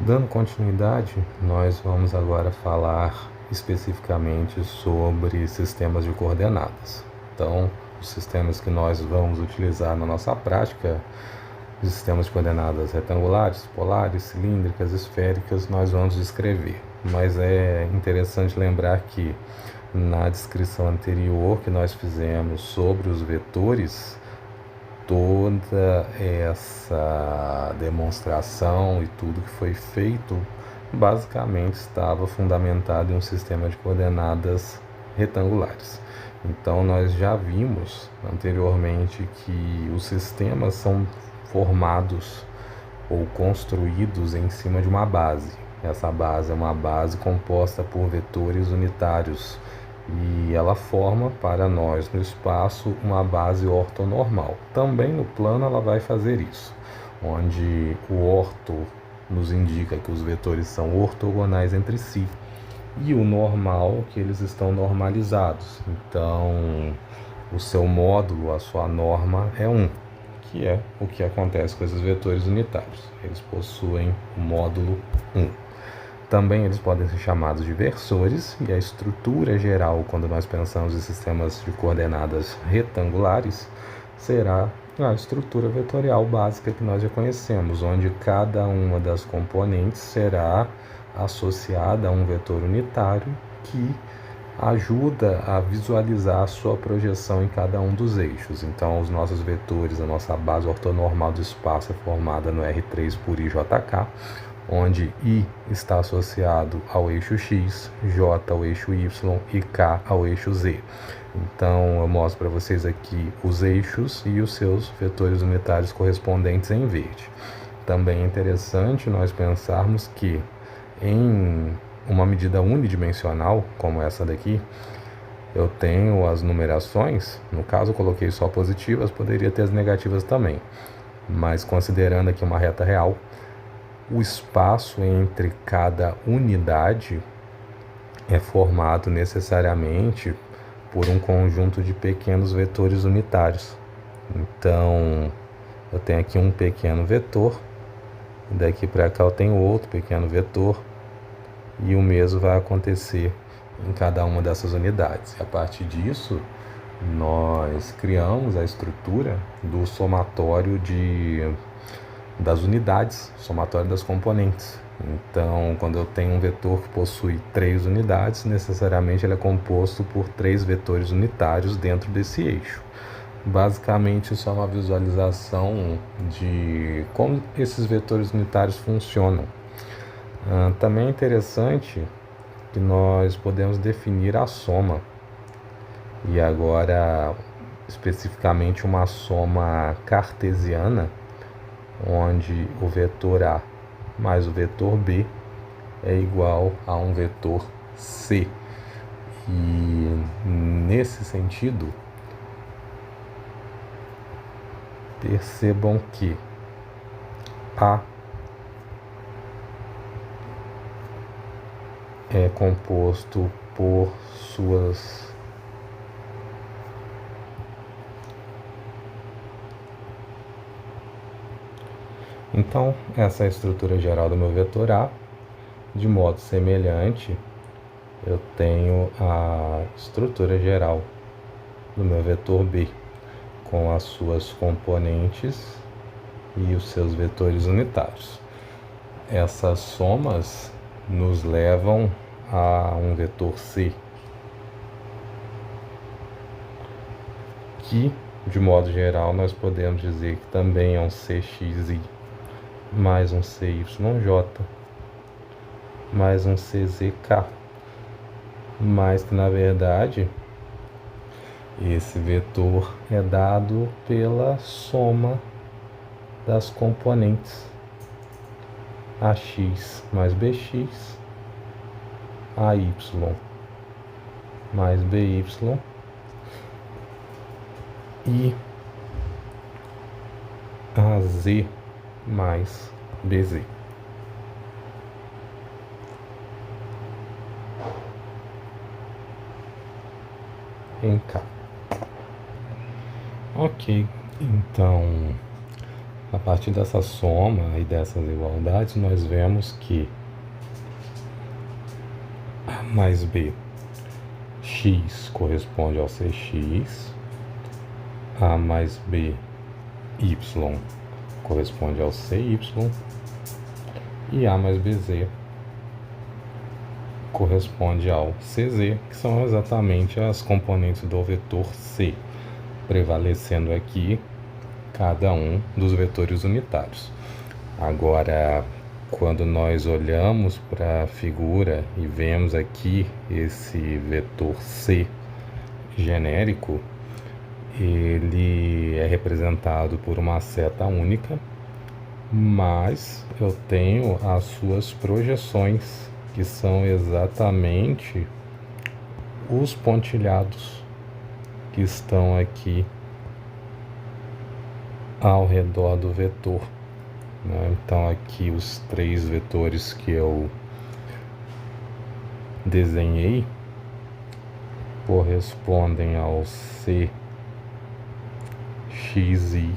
Dando continuidade, nós vamos agora falar especificamente sobre sistemas de coordenadas. Então, os sistemas que nós vamos utilizar na nossa prática, os sistemas de coordenadas retangulares, polares, cilíndricas, esféricas, nós vamos descrever. Mas é interessante lembrar que na descrição anterior que nós fizemos sobre os vetores, toda essa demonstração e tudo que foi feito basicamente estava fundamentado em um sistema de coordenadas retangulares. Então nós já vimos anteriormente que os sistemas são formados ou construídos em cima de uma base. Essa base é uma base composta por vetores unitários e ela forma para nós no espaço uma base ortonormal. Também no plano ela vai fazer isso, onde o orto nos indica que os vetores são ortogonais entre si e o normal que eles estão normalizados. Então, o seu módulo, a sua norma é 1, que é o que acontece com esses vetores unitários. Eles possuem o módulo 1. Também eles podem ser chamados de versores, e a estrutura geral, quando nós pensamos em sistemas de coordenadas retangulares, será a estrutura vetorial básica que nós já conhecemos, onde cada uma das componentes será associada a um vetor unitário que ajuda a visualizar a sua projeção em cada um dos eixos. Então, os nossos vetores, a nossa base ortonormal do espaço é formada no R3 por IJK, onde I está associado ao eixo X, J ao eixo Y e K ao eixo Z. Então, eu mostro para vocês aqui os eixos e os seus vetores unitários correspondentes em verde. Também é interessante nós pensarmos que em uma medida unidimensional, como essa daqui, eu tenho as numerações, no caso eu coloquei só positivas, poderia ter as negativas também, mas considerando aqui uma reta real, o espaço entre cada unidade é formado necessariamente por um conjunto de pequenos vetores unitários. Então, eu tenho aqui um pequeno vetor, daqui para cá eu tenho outro pequeno vetor, e o mesmo vai acontecer em cada uma dessas unidades. E a partir disso, nós criamos a estrutura do somatório das unidades, somatório das componentes. Então, quando eu tenho um vetor que possui 3 unidades, necessariamente ele é composto por 3 vetores unitários dentro desse eixo. Basicamente, isso é uma visualização de como esses vetores unitários funcionam. Também é interessante que nós podemos definir a soma, e agora especificamente uma soma cartesiana, onde o vetor A mais o vetor B é igual a um vetor C. E nesse sentido, percebam que A é composto por suas Então, essa é a estrutura geral do meu vetor A. De modo semelhante, eu tenho a estrutura geral do meu vetor B, com as suas componentes e os seus vetores unitários. Essas somas nos levam a um vetor C, que, de modo geral, nós podemos dizer que também é um CXI mais um CYJ mais um CZK, mas que na verdade esse vetor é dado pela soma das componentes AX mais BX, AY mais BY e AZ mais BZ. Em K. Ok, então A partir dessa soma e dessas igualdades, nós vemos que A mais B, x corresponde ao CX, A mais B, y corresponde ao CY, e A mais BZ corresponde ao CZ, que são exatamente as componentes do vetor C, prevalecendo aqui cada um dos vetores unitários. Agora, quando nós olhamos para a figura e vemos aqui esse vetor C genérico, ele é representado por uma seta única, mas eu tenho as suas projeções, que são exatamente os pontilhados que estão aqui ao redor do vetor. Então aqui os 3 vetores que eu desenhei correspondem ao C, XI,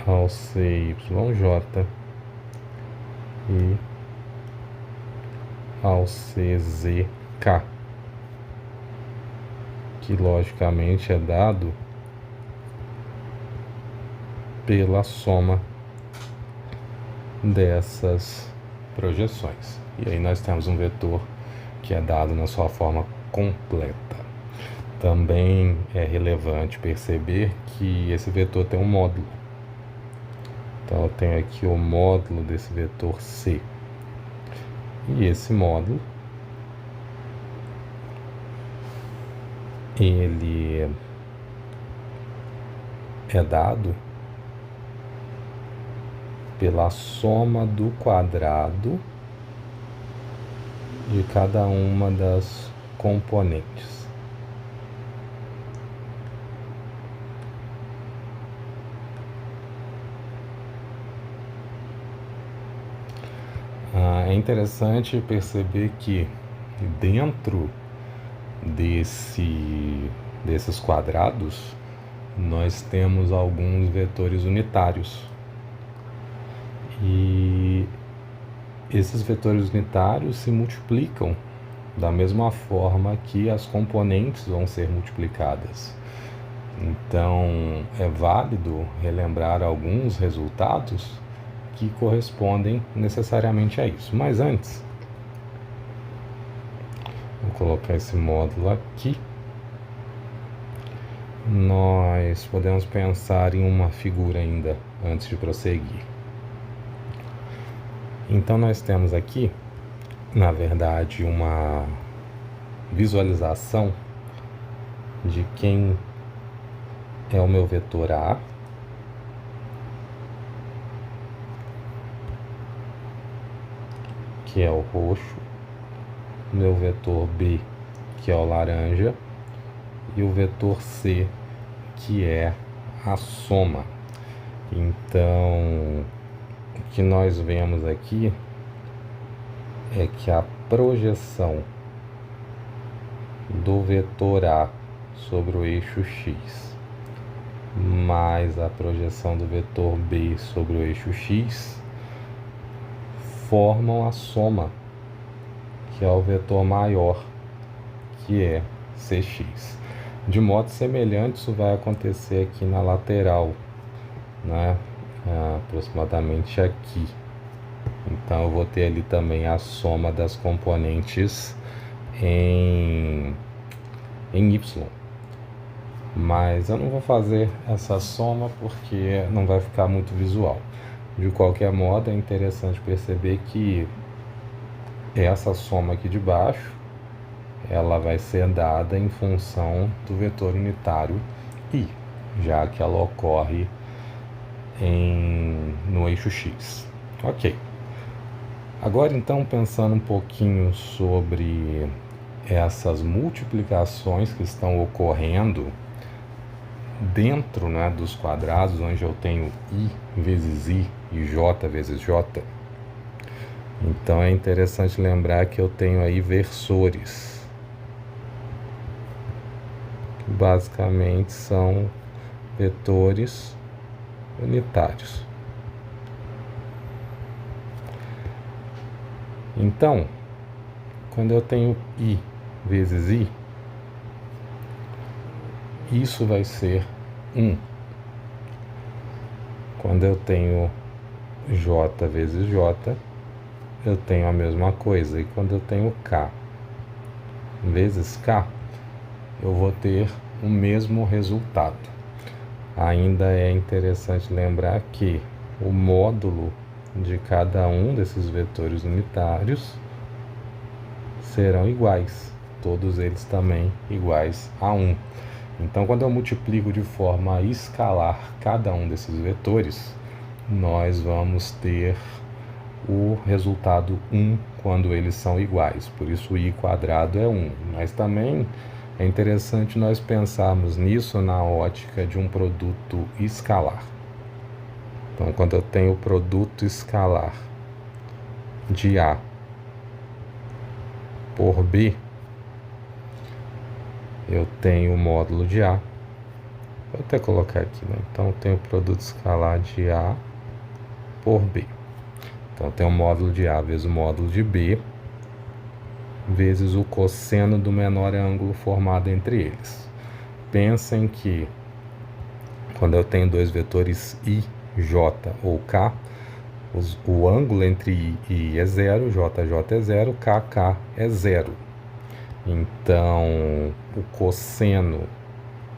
ao CYJ e ao CZK, que logicamente é dado pela soma dessas projeções. E aí nós temos um vetor que é dado na sua forma completa. Também é relevante perceber que esse vetor tem um módulo. Então eu tenho aqui o módulo desse vetor C. E esse módulo, ele é dado pela soma do quadrado de cada uma das componentes. É interessante perceber que dentro desses quadrados nós temos alguns vetores unitários. E esses vetores unitários se multiplicam da mesma forma que as componentes vão ser multiplicadas. Então, é válido relembrar alguns resultados que correspondem necessariamente a isso. Mas antes, vou colocar esse módulo aqui. Nós podemos pensar em uma figura ainda antes de prosseguir. Então nós temos aqui, na verdade, uma visualização de quem é o meu vetor A, que é o roxo, meu vetor B, que é o laranja, e o vetor C, que é a soma. Então, o que nós vemos aqui é que a projeção do vetor A sobre o eixo X mais a projeção do vetor B sobre o eixo X formam a soma, que é o vetor maior, que é CX. De modo semelhante, isso vai acontecer aqui na lateral, né? Aproximadamente aqui. Então eu vou ter ali também a soma das componentes em Y. Mas eu não vou fazer essa soma porque não vai ficar muito visual. De qualquer modo, é interessante perceber que essa soma aqui de baixo, ela vai ser dada em função do vetor unitário I, já que ela ocorre no eixo X. Ok. Agora então, pensando um pouquinho sobre essas multiplicações que estão ocorrendo dentro, né, dos quadrados, onde eu tenho I vezes I e J vezes J. Então é interessante lembrar que eu tenho aí versores, que basicamente são vetores unitários. Então, quando eu tenho I vezes I, isso vai ser 1. Quando eu tenho J vezes J, eu tenho a mesma coisa. E quando eu tenho K vezes K, eu vou ter o mesmo resultado. Ainda é interessante lembrar que o módulo de cada um desses vetores unitários serão iguais, todos eles também iguais a 1. Então, quando eu multiplico de forma escalar cada um desses vetores, nós vamos ter o resultado 1 quando eles são iguais. Por isso, I quadrado é 1. Mas também é interessante nós pensarmos nisso na ótica de um produto escalar. Então, quando eu tenho o produto escalar de A por B, eu tenho o módulo de A. Vou até colocar aqui, né? Então, eu tenho o produto escalar de A por B. Então, eu tenho o módulo de A vezes o módulo de B, vezes o cosseno do menor ângulo formado entre eles. Pensem que quando eu tenho dois vetores I, J ou K, o ângulo entre I e I é 0, JJ é 0, KK é 0. Então, o cosseno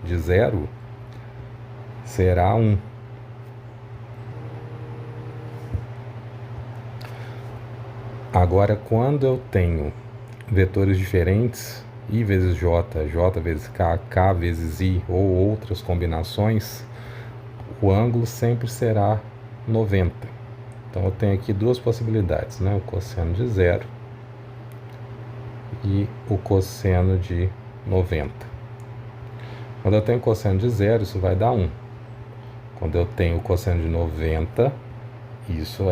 de 0 será 1. Agora, quando eu tenho vetores diferentes, I vezes J, J vezes K, K vezes I ou outras combinações, o ângulo sempre será 90. Então, eu tenho aqui duas possibilidades, né? O cosseno de 0 e o cosseno de 90. Quando eu tenho cosseno de 0, isso vai dar 1. Quando eu tenho o cosseno de 90, isso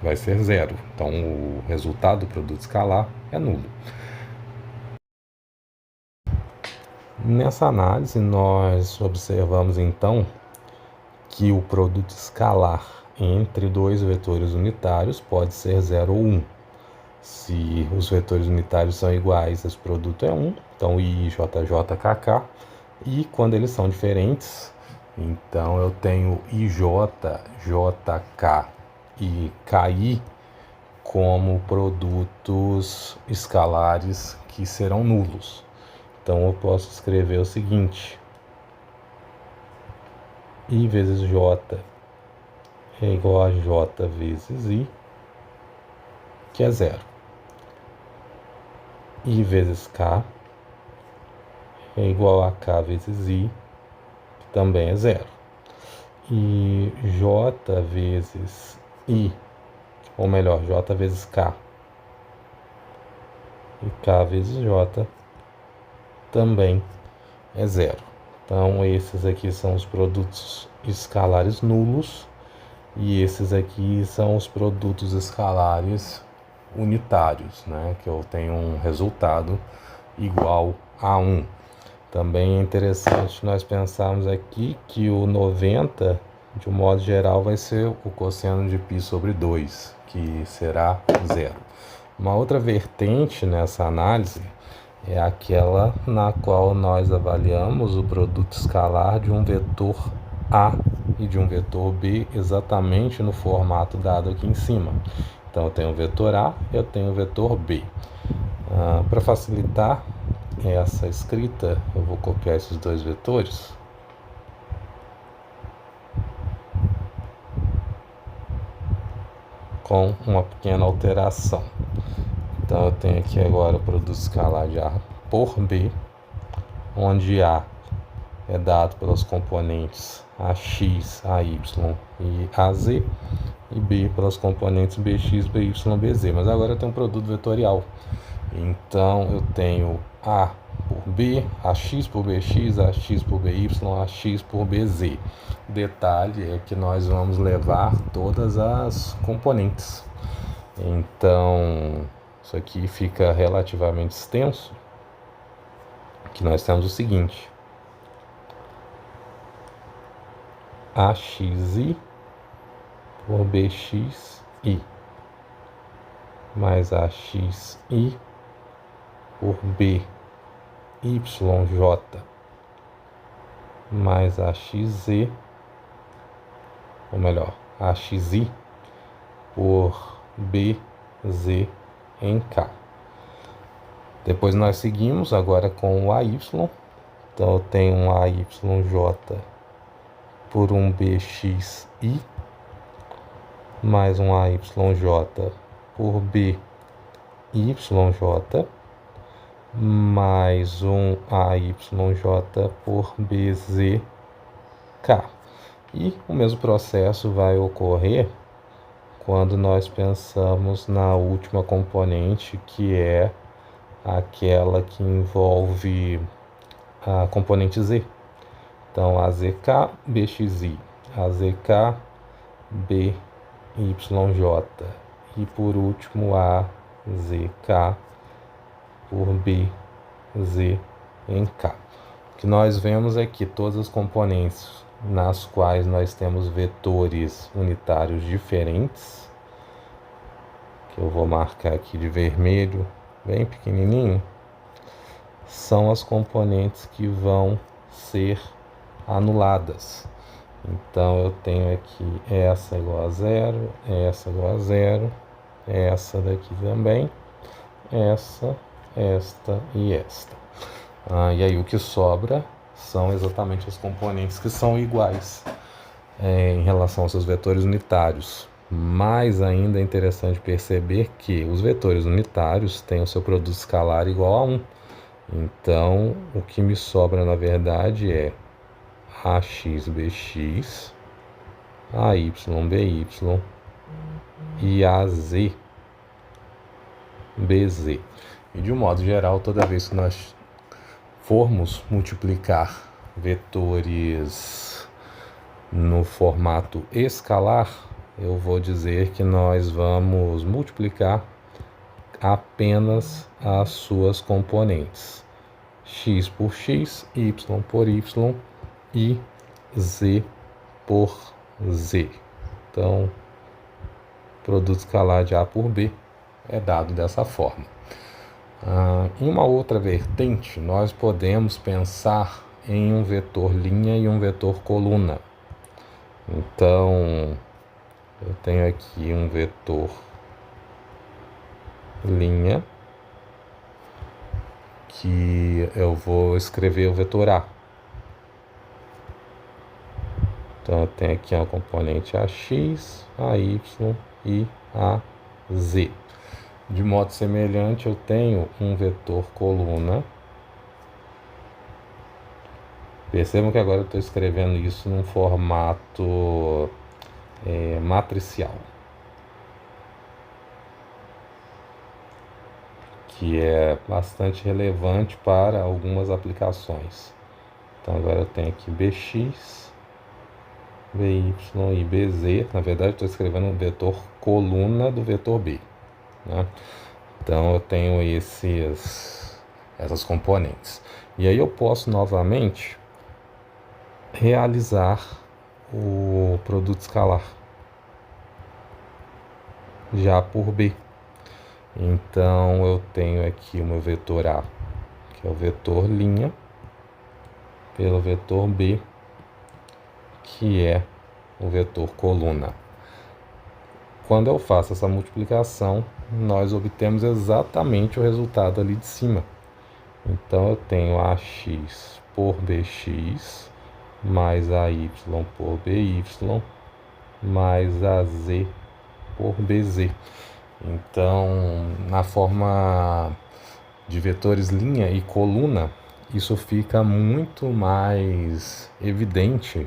vai ser 0. Então, o resultado do produto escalar é nulo. Nessa análise, nós observamos, então, que o produto escalar entre dois vetores unitários pode ser 0 ou 1. Se os vetores unitários são iguais, esse produto é 1, então I, JJ, KK. E quando eles são diferentes, então eu tenho IJ, JK e KI como produtos escalares que serão nulos. Então eu posso escrever o seguinte: I vezes J é igual a J vezes I, que é 0. I vezes K é igual a K vezes I, que também é 0. E J vezes I, ou melhor, J vezes K, e K vezes J também é 0. Então, esses aqui são os produtos escalares nulos, e esses aqui são os produtos escalares unitários, né? Que eu tenho um resultado igual a 1. Também é interessante nós pensarmos aqui que o 90, de um modo geral, vai ser o cosseno de π sobre 2, que será 0. Uma outra vertente nessa análise é aquela na qual nós avaliamos o produto escalar de um vetor A e de um vetor B exatamente no formato dado aqui em cima. Então, eu tenho o vetor A e eu tenho o vetor B. Para facilitar essa escrita, eu vou copiar esses dois vetores com uma pequena alteração. Então, eu tenho aqui agora o produto escalar de A por B, onde A é dado pelos componentes AX, AY e AZ, e B pelos componentes BX, BY, BZ. Mas agora eu tenho um produto vetorial. Então, eu tenho A por B, AX por BX, AX por BY, AX por BZ. Detalhe é que nós vamos levar todas as componentes. Então, isso aqui fica relativamente extenso, que nós temos o seguinte: AXI por BXI mais AXI por BYJ mais AXZ, ou melhor, AXI por BZ em K. Depois nós seguimos agora com o AY. Então eu tenho um AYJ por um BXI mais um AYJ por BYJ mais um AYJ por BZK. E o mesmo processo vai ocorrer quando nós pensamos na última componente, que é aquela que envolve a componente Z. Então, AZK, BXI, AZK, BYJ e por último AZK por BZ em K. O que nós vemos é que todas as componentes nas quais nós temos vetores unitários diferentes, que eu vou marcar aqui de vermelho, bem pequenininho, são as componentes que vão ser anuladas. Então eu tenho aqui essa igual a zero, essa igual a zero, essa daqui também, esta e esta. E aí o que sobra são exatamente os componentes que são iguais em relação aos seus vetores unitários. Mas ainda é interessante perceber que os vetores unitários têm o seu produto escalar igual a 1. Então, o que me sobra, na verdade, é AXBX, AYBY e AZBZ. E, de um modo geral, toda vez que nós formos multiplicar vetores no formato escalar, eu vou dizer que nós vamos multiplicar apenas as suas componentes, x por x, y por y e z por z. Então, produto escalar de A por B é dado dessa forma. Em uma outra vertente, nós podemos pensar em um vetor linha e um vetor coluna. Então, eu tenho aqui um vetor linha, que eu vou escrever o vetor A. Então, eu tenho aqui uma componente AX, AY e AZ. De modo semelhante, eu tenho um vetor coluna. Percebam que agora eu estou escrevendo isso num formato matricial, que é bastante relevante para algumas aplicações. Então agora eu tenho aqui BX, BY e BZ. Na verdade, eu estou escrevendo um vetor coluna do vetor B, né? Então eu tenho essas componentes. E aí eu posso novamente realizar o produto escalar já por B. Então eu tenho aqui o meu vetor A, que é o vetor linha, pelo vetor B, que é o vetor coluna. Quando eu faço essa multiplicação, nós obtemos exatamente o resultado ali de cima. Então eu tenho AX por BX mais AY por BY mais AZ por BZ. Então, na forma de vetores linha e coluna, isso fica muito mais evidente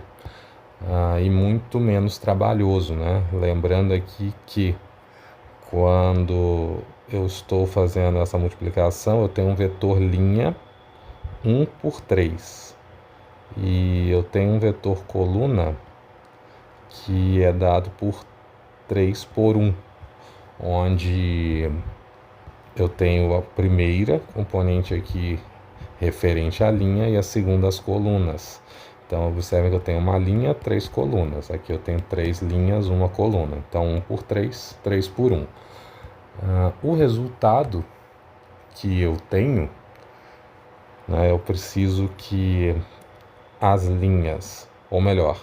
e muito menos trabalhoso, né? Lembrando aqui que quando eu estou fazendo essa multiplicação, eu tenho um vetor linha 1 por 3. E eu tenho um vetor coluna que é dado por 3 por 1, onde eu tenho a primeira componente aqui referente à linha e a segunda às colunas. Então, observe que eu tenho uma linha, 3 colunas. Aqui eu tenho 3 linhas, uma coluna. Então, 1 por 3, 3 por 1. O resultado que eu tenho, né, eu preciso que as linhas, ou melhor,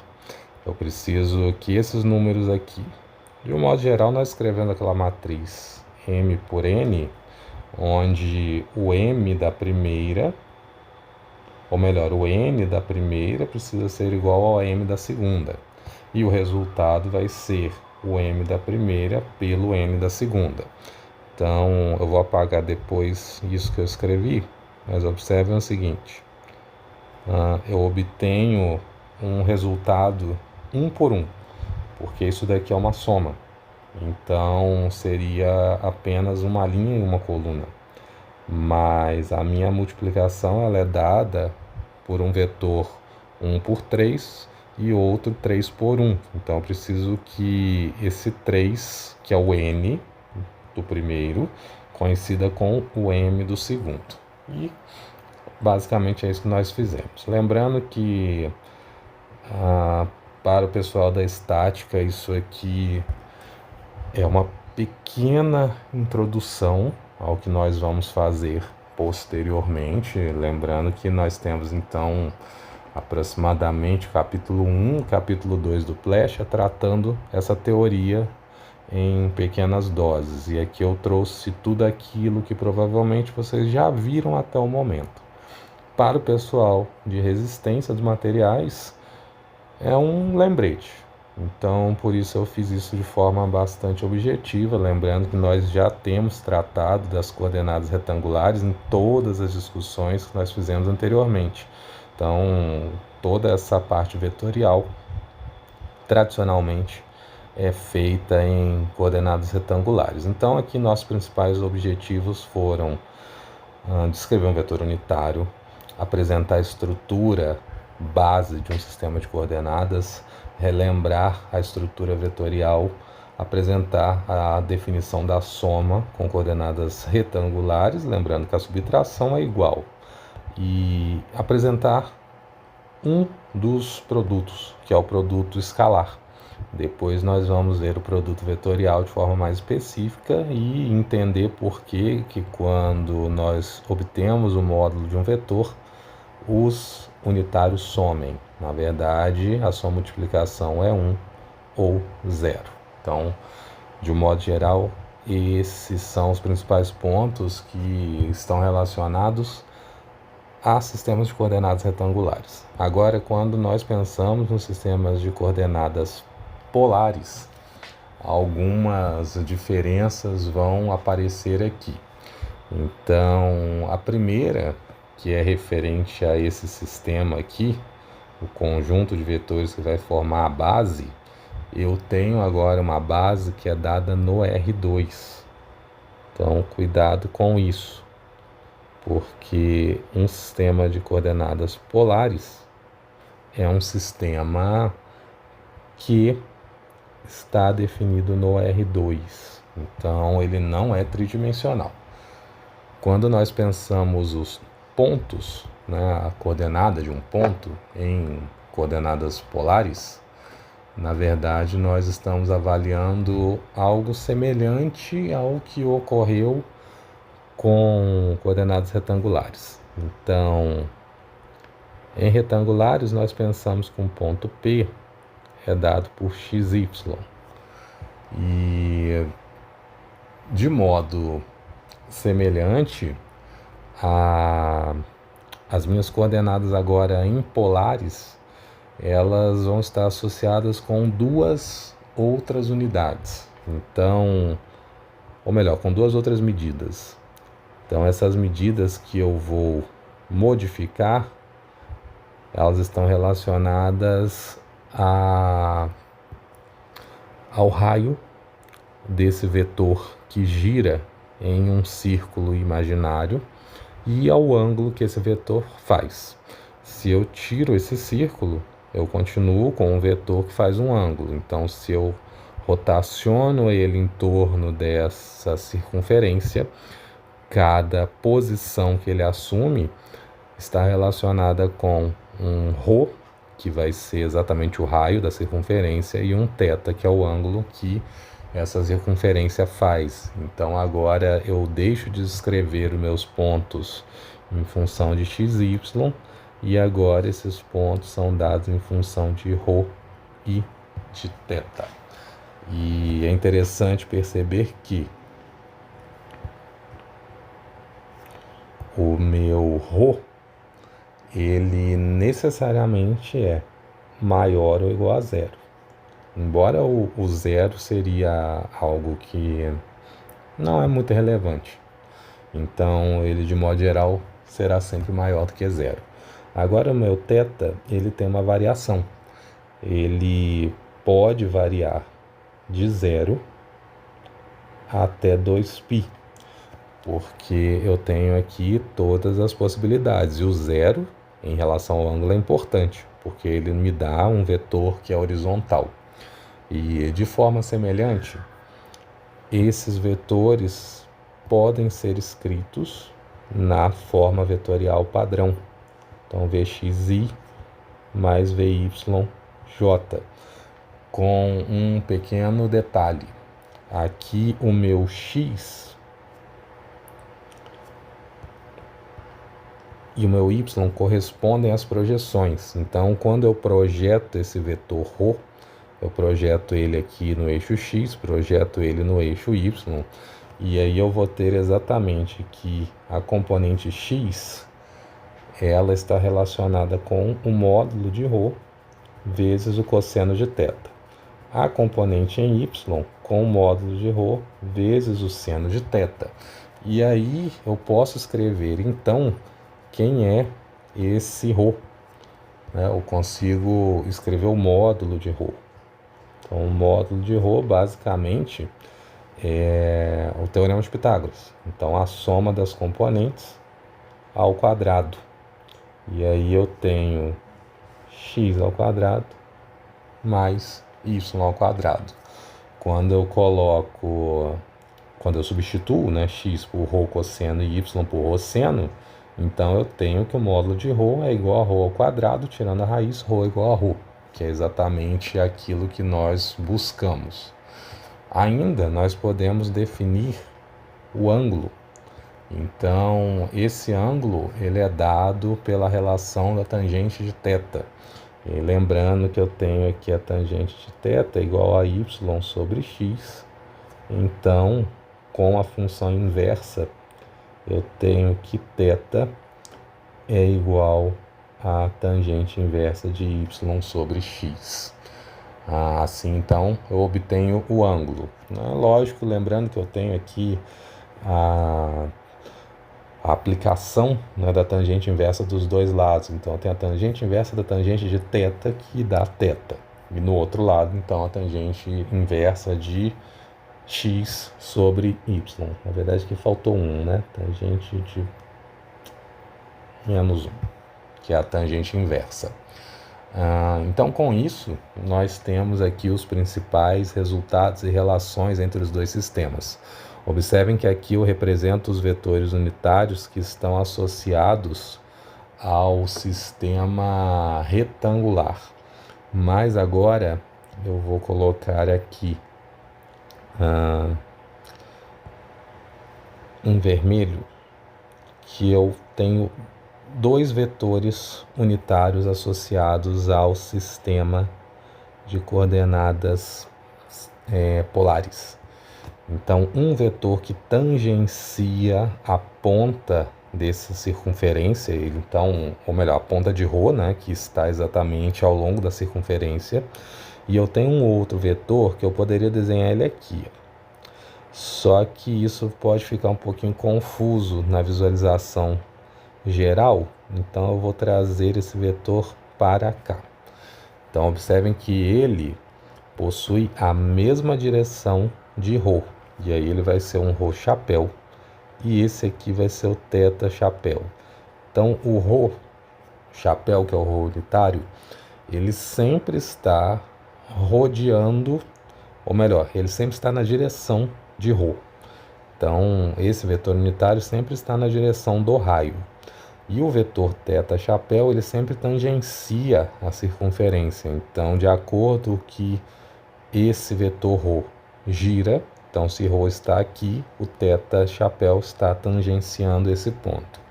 eu preciso que esses números aqui, de um modo geral, nós escrevendo aquela matriz M por N, onde o M da primeira, ou melhor, o N da primeira precisa ser igual ao M da segunda. E o resultado vai ser o M da primeira pelo N da segunda. Então, eu vou apagar depois isso que eu escrevi, mas observem o seguinte. Eu obtenho um resultado 1 por 1, porque isso daqui é uma soma. Então, seria apenas uma linha e uma coluna. Mas a minha multiplicação ela é dada por um vetor 1 por 3 e outro 3 por 1. Então, eu preciso que esse 3, que é o N do primeiro, coincida com o M do segundo. E basicamente é isso que nós fizemos. Lembrando que para o pessoal da estática, isso aqui é uma pequena introdução ao que nós vamos fazer posteriormente. Lembrando que nós temos então aproximadamente capítulo 1 e capítulo 2 do Flecha tratando essa teoria em pequenas doses. E aqui eu trouxe tudo aquilo que provavelmente vocês já viram até o momento. Para o pessoal de resistência dos materiais, é um lembrete. Então, por isso eu fiz isso de forma bastante objetiva, lembrando que nós já temos tratado das coordenadas retangulares em todas as discussões que nós fizemos anteriormente. Então, toda essa parte vetorial, tradicionalmente, é feita em coordenadas retangulares. Então, aqui nossos principais objetivos foram descrever um vetor unitário, apresentar a estrutura base de um sistema de coordenadas, relembrar a estrutura vetorial, apresentar a definição da soma com coordenadas retangulares, lembrando que a subtração é igual, e apresentar um dos produtos, que é o produto escalar. Depois nós vamos ver o produto vetorial de forma mais específica e entender por que quando nós obtemos o módulo de um vetor, os unitários somem. Na verdade, a sua multiplicação é 1 ou 0. Então, de um modo geral, esses são os principais pontos que estão relacionados a sistemas de coordenadas retangulares. Agora, quando nós pensamos nos sistemas de coordenadas polares, algumas diferenças vão aparecer aqui. Então, a primeira, que é referente a esse sistema aqui, o conjunto de vetores que vai formar a base, eu tenho agora uma base que é dada no R2. Então, cuidado com isso, porque um sistema de coordenadas polares é um sistema que está definido no R2. Então, ele não é tridimensional. Quando nós pensamos os pontos, né, a coordenada de um ponto em coordenadas polares, na verdade nós estamos avaliando algo semelhante ao que ocorreu com coordenadas retangulares. Então, em retangulares nós pensamos que um ponto P é dado por XY. E de modo semelhante, as minhas coordenadas agora em polares, elas vão estar associadas com duas outras unidades. Então, ou melhor, com duas outras medidas. Então, essas medidas que eu vou modificar, elas estão relacionadas ao raio desse vetor que gira em um círculo imaginário e ao ângulo que esse vetor faz. Se eu tiro esse círculo, eu continuo com um vetor que faz um ângulo. Então, se eu rotaciono ele em torno dessa circunferência, cada posição que ele assume está relacionada com um ρ, que vai ser exatamente o raio da circunferência, e um θ, que é o ângulo que essa circunferência faz. Então agora eu deixo de escrever os meus pontos em função de x, y, e agora esses pontos são dados em função de ρ e de θ. E é interessante perceber que o meu ρ, ele necessariamente é maior ou igual a zero. Embora o zero seria algo que não é muito relevante. Então, ele, de modo geral, será sempre maior do que zero. Agora, o meu θ, ele tem uma variação. Ele pode variar de 0 até 2π, porque eu tenho aqui todas as possibilidades. E o zero, em relação ao ângulo, é importante, porque ele me dá um vetor que é horizontal. E, de forma semelhante, esses vetores podem ser escritos na forma vetorial padrão. Então, Vxi mais Vyj, com um pequeno detalhe. Aqui o meu x e o meu y correspondem às projeções. Então, quando eu projeto esse vetor ρ, eu projeto ele aqui no eixo x, projeto ele no eixo y, e aí eu vou ter exatamente que a componente x, ela está relacionada com o módulo de ρ vezes o cosseno de θ. A componente em y com o módulo de ρ vezes o seno de θ. E aí eu posso escrever, então, quem é esse ρ. Eu consigo escrever o módulo de ρ. Então, o módulo de ρ, basicamente, é o teorema de Pitágoras. Então, a soma das componentes ao quadrado. E aí eu tenho x ao quadrado mais y ao quadrado. Quando eu substituo, né, x por ρ cosseno e y por ρ seno, então eu tenho que o módulo de ρ é igual a ρ ao quadrado, tirando a raiz, ρ é igual a ρ, que é exatamente aquilo que nós buscamos. Ainda nós podemos definir o ângulo. Então, esse ângulo ele é dado pela relação da tangente de θ. E lembrando que eu tenho aqui a tangente de θ igual a y sobre x. Então, com a função inversa, eu tenho que θ é igual a tangente inversa de y sobre x. Assim, então, eu obtenho o ângulo. Lógico, lembrando que eu tenho aqui a aplicação, né, da tangente inversa dos dois lados. Então, eu tenho a tangente inversa da tangente de θ, que dá θ. E no outro lado, então, a tangente inversa de x sobre y. Na verdade, aqui faltou um, né? Tangente de menos 1, que é a tangente inversa. Então, com isso, nós temos aqui os principais resultados e relações entre os dois sistemas. Observem que aqui eu represento os vetores unitários que estão associados ao sistema retangular. Mas agora eu vou colocar aqui em vermelho que eu tenho dois vetores unitários associados ao sistema de coordenadas polares. Então, um vetor que tangencia a ponta dessa circunferência, então, ou melhor, a ponta de ρ, né, que está exatamente ao longo da circunferência, e eu tenho um outro vetor que eu poderia desenhar ele aqui. Só que isso pode ficar um pouquinho confuso na visualização geral, então eu vou trazer esse vetor para cá. Então, observem que ele possui a mesma direção de ρ, e aí ele vai ser um ρ chapéu, e esse aqui vai ser o θ chapéu. Então, o ρ chapéu, que é o ρ unitário, ele sempre está rodeando, ou melhor, ele sempre está na direção de ρ. Então, esse vetor unitário sempre está na direção do raio. E o vetor θ chapéu, ele sempre tangencia a circunferência. Então, de acordo que esse vetor ρ gira, então se ρ está aqui, o θ chapéu está tangenciando esse ponto.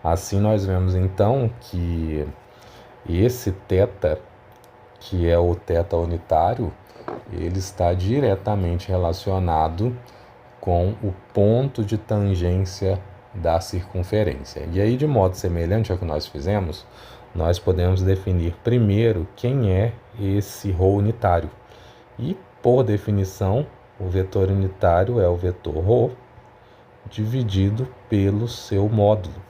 Assim nós vemos então que esse θ, que é o θ unitário, ele está diretamente relacionado com o ponto de tangência da circunferência. E aí, de modo semelhante ao que nós fizemos, nós podemos definir primeiro quem é esse ρ unitário. E, por definição, o vetor unitário é o vetor ρ dividido pelo seu módulo.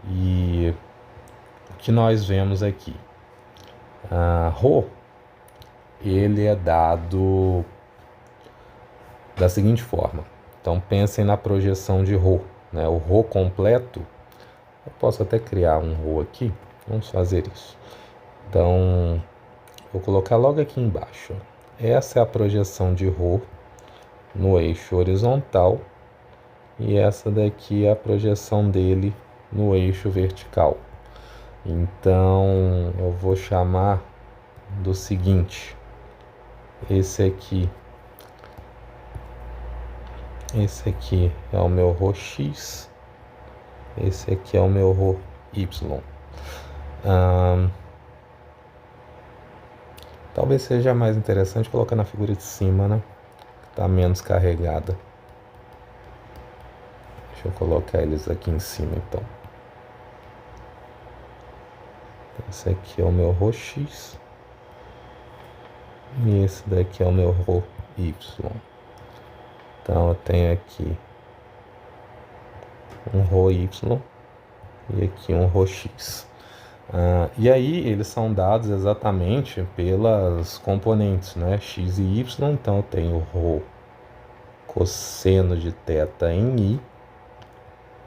E o que nós vemos aqui? ρ, ele é dado da seguinte forma. Então, pensem na projeção de ρ, né? O ρ completo, eu posso até criar um ρ aqui, vamos fazer isso. Então, vou colocar logo aqui embaixo. Essa é a projeção de ρ no eixo horizontal e essa daqui é a projeção dele no eixo vertical. Então, eu vou chamar do seguinte, esse aqui é o meu ρx, esse aqui é o meu ρy. Talvez seja mais interessante colocar na figura de cima, né? Está menos carregada. Deixa eu colocar eles aqui em cima, então. Esse aqui é o meu ρx. E esse daqui é o meu ρy. Então eu tenho aqui um ρy e aqui um ρx. E aí eles são dados exatamente pelas componentes, né? X e Y. Então eu tenho ρ cosseno de θ em I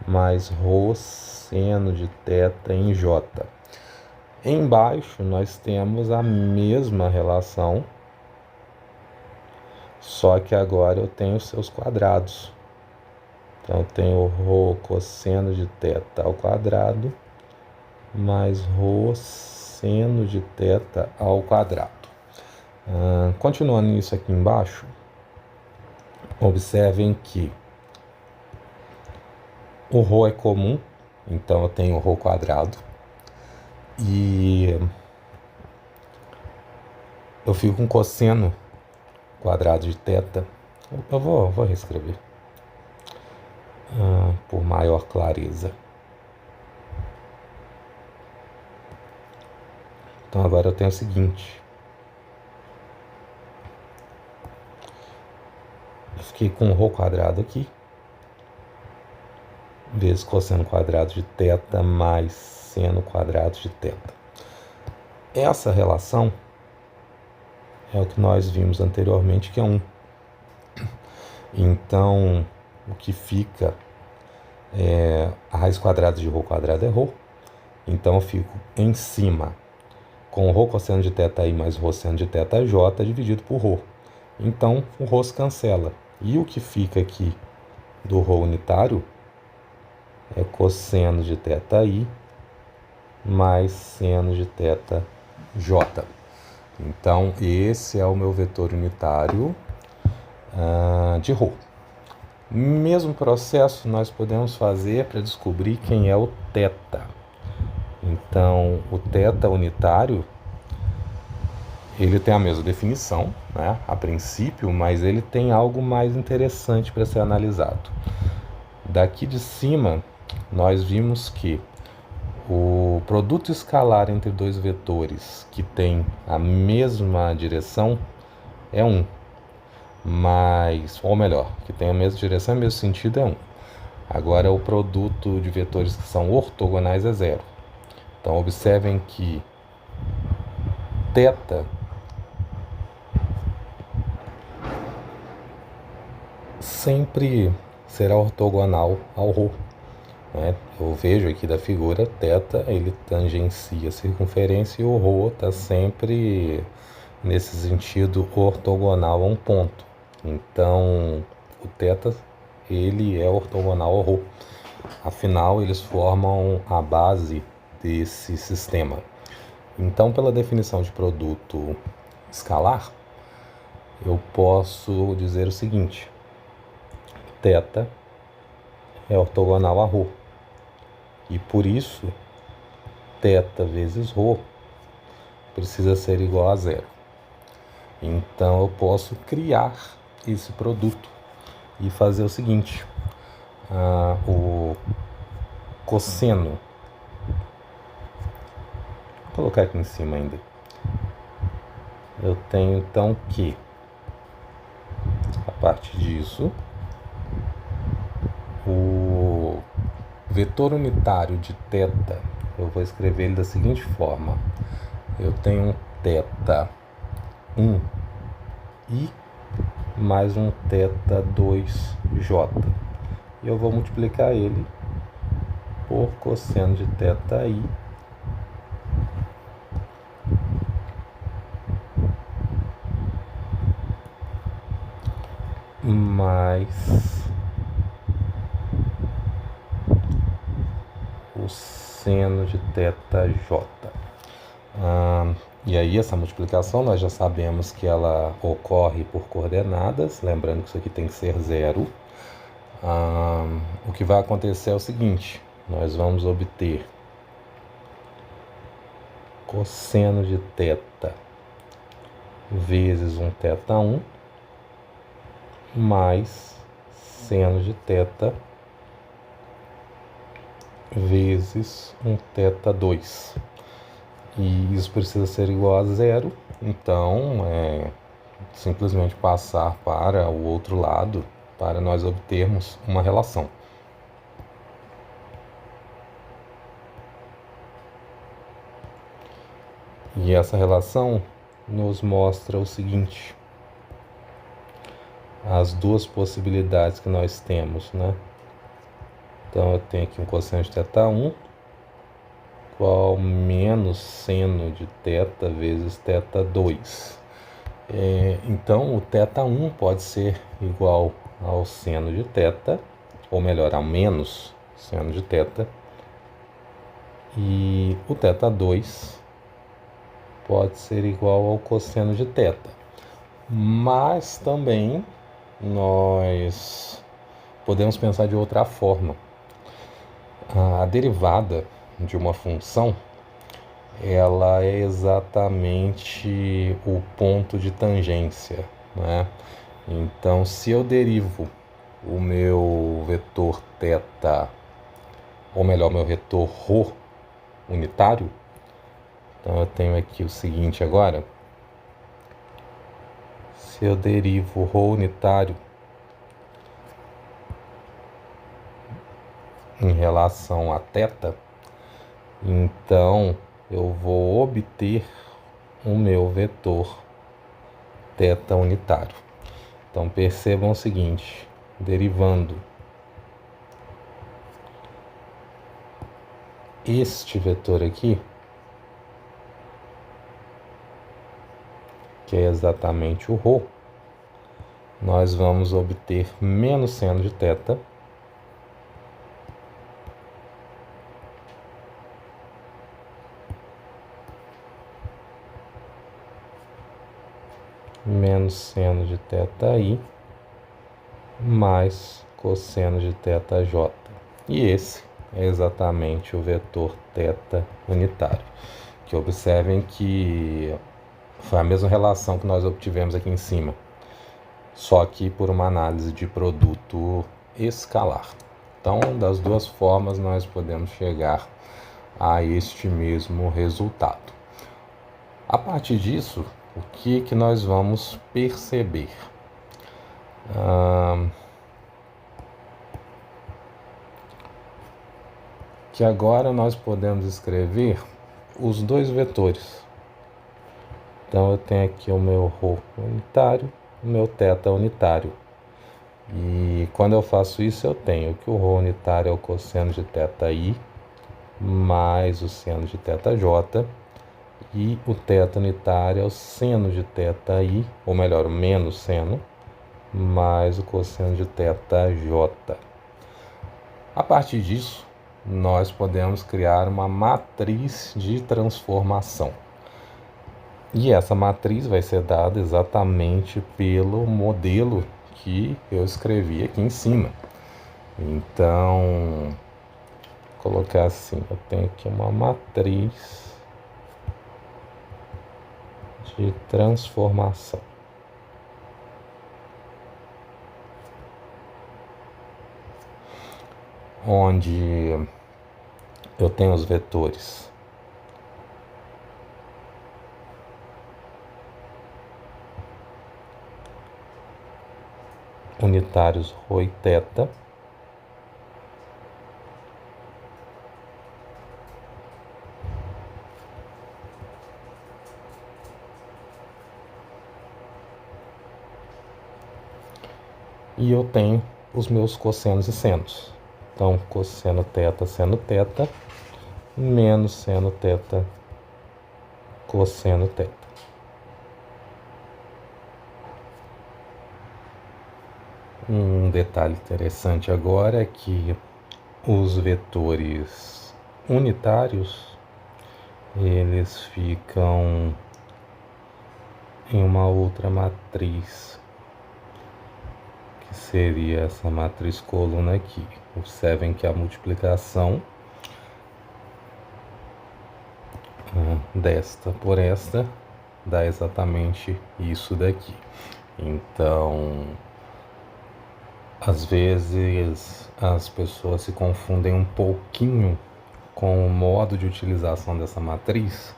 mais ρ seno de θ em J. Embaixo nós temos a mesma relação, só que agora eu tenho os seus quadrados. Então eu tenho ρ cosseno de θ ao quadrado mais ρ seno de θ ao quadrado. Continuando isso aqui embaixo, observem que o ρ é comum, então eu tenho ρ quadrado. E eu fico com cosseno quadrado de θ. Eu vou reescrever por maior clareza. Então agora eu tenho o seguinte. Eu fiquei com ρ quadrado aqui, vezes cosseno quadrado de θ mais seno quadrado de θ. Essa relação é o que nós vimos anteriormente, que é 1. Então, o que fica a raiz quadrada de ρ quadrado é ρ. Então, eu fico em cima com ρ cosseno de θi mais ρ seno de θj dividido por ρ. Então, o ρ se cancela. E o que fica aqui do ρ unitário é cosseno de θi mais seno de θj. Então, esse é o meu vetor unitário de ρ. Mesmo processo nós podemos fazer para descobrir quem é o θ. Então, o θ unitário, ele tem a mesma definição, né, a princípio, mas ele tem algo mais interessante para ser analisado. Daqui de cima, nós vimos que o produto escalar entre dois vetores que tem a mesma direção é 1. Ou melhor, que tem a mesma direção e o mesmo sentido é 1. Agora, o produto de vetores que são ortogonais é 0. Então, observem que θ sempre será ortogonal ao ρ. Eu vejo aqui da figura, θ, ele tangencia a circunferência e o ρ está sempre nesse sentido ortogonal a um ponto. Então, o θ, ele é ortogonal ao ρ. Afinal, eles formam a base desse sistema. Então, pela definição de produto escalar, eu posso dizer o seguinte: θ é ortogonal a ρ. E por isso, θ vezes ρ precisa ser igual a zero. Então eu posso criar esse produto e fazer o seguinte: o cosseno, vou colocar aqui em cima ainda, eu tenho então que, a partir disso, o vetor unitário de θ, eu vou escrever ele da seguinte forma: eu tenho um θ1i mais um θ2j. E eu vou multiplicar ele por cosseno de θi mais o seno de θj. E aí essa multiplicação nós já sabemos que ela ocorre por coordenadas, lembrando que isso aqui tem que ser zero. O que vai acontecer é o seguinte: nós vamos obter cosseno de θ vezes um θ1 mais seno de θ vezes um θ2. E isso precisa ser igual a zero, então simplesmente passar para o outro lado para nós obtermos uma relação. E essa relação nos mostra o seguinte: as duas possibilidades que nós temos, né? Então eu tenho aqui um cosseno de θ1 igual menos seno de θ vezes θ2. Então o θ1 pode ser igual ao seno de θ, ou melhor, ao menos seno de θ, e o θ2 pode ser igual ao cosseno de θ. Mas também nós podemos pensar de outra forma. A derivada de uma função, ela é exatamente o ponto de tangência, né? Então, se eu derivo o meu vetor θ, ou melhor, meu vetor ρ unitário, então eu tenho aqui o seguinte agora: se eu derivo ρ unitário em relação a θ, então eu vou obter o meu vetor θ unitário. Então percebam o seguinte: derivando este vetor aqui, que é exatamente o ρ, nós vamos obter menos seno de θ menos seno de θi mais cosseno de θj. E esse é exatamente o vetor θ unitário. Que observem que foi a mesma relação que nós obtivemos aqui em cima, só que por uma análise de produto escalar. Então, das duas formas nós podemos chegar a este mesmo resultado. A partir disso, o que nós vamos perceber? Que agora nós podemos escrever os dois vetores. Então eu tenho aqui o meu ρ unitário, o meu θ unitário. E quando eu faço isso, eu tenho que o ρ unitário é o cosseno de θi mais o seno de θj, e o θ unitário é o seno de θi, ou melhor, o menos seno, mais o cosseno de θj. A partir disso, nós podemos criar uma matriz de transformação. E essa matriz vai ser dada exatamente pelo modelo que eu escrevi aqui em cima. Então, vou colocar assim, eu tenho aqui uma matriz de transformação. Onde eu tenho os vetores unitários ρ e θ, e eu tenho os meus cossenos e senos. Então, cosseno θ, seno θ, menos seno θ, cosseno θ. Um detalhe interessante agora é que os vetores unitários, eles ficam em uma outra matriz, que seria essa matriz coluna aqui. Observem que a multiplicação desta por esta dá exatamente isso daqui. Então, às vezes as pessoas se confundem um pouquinho com o modo de utilização dessa matriz.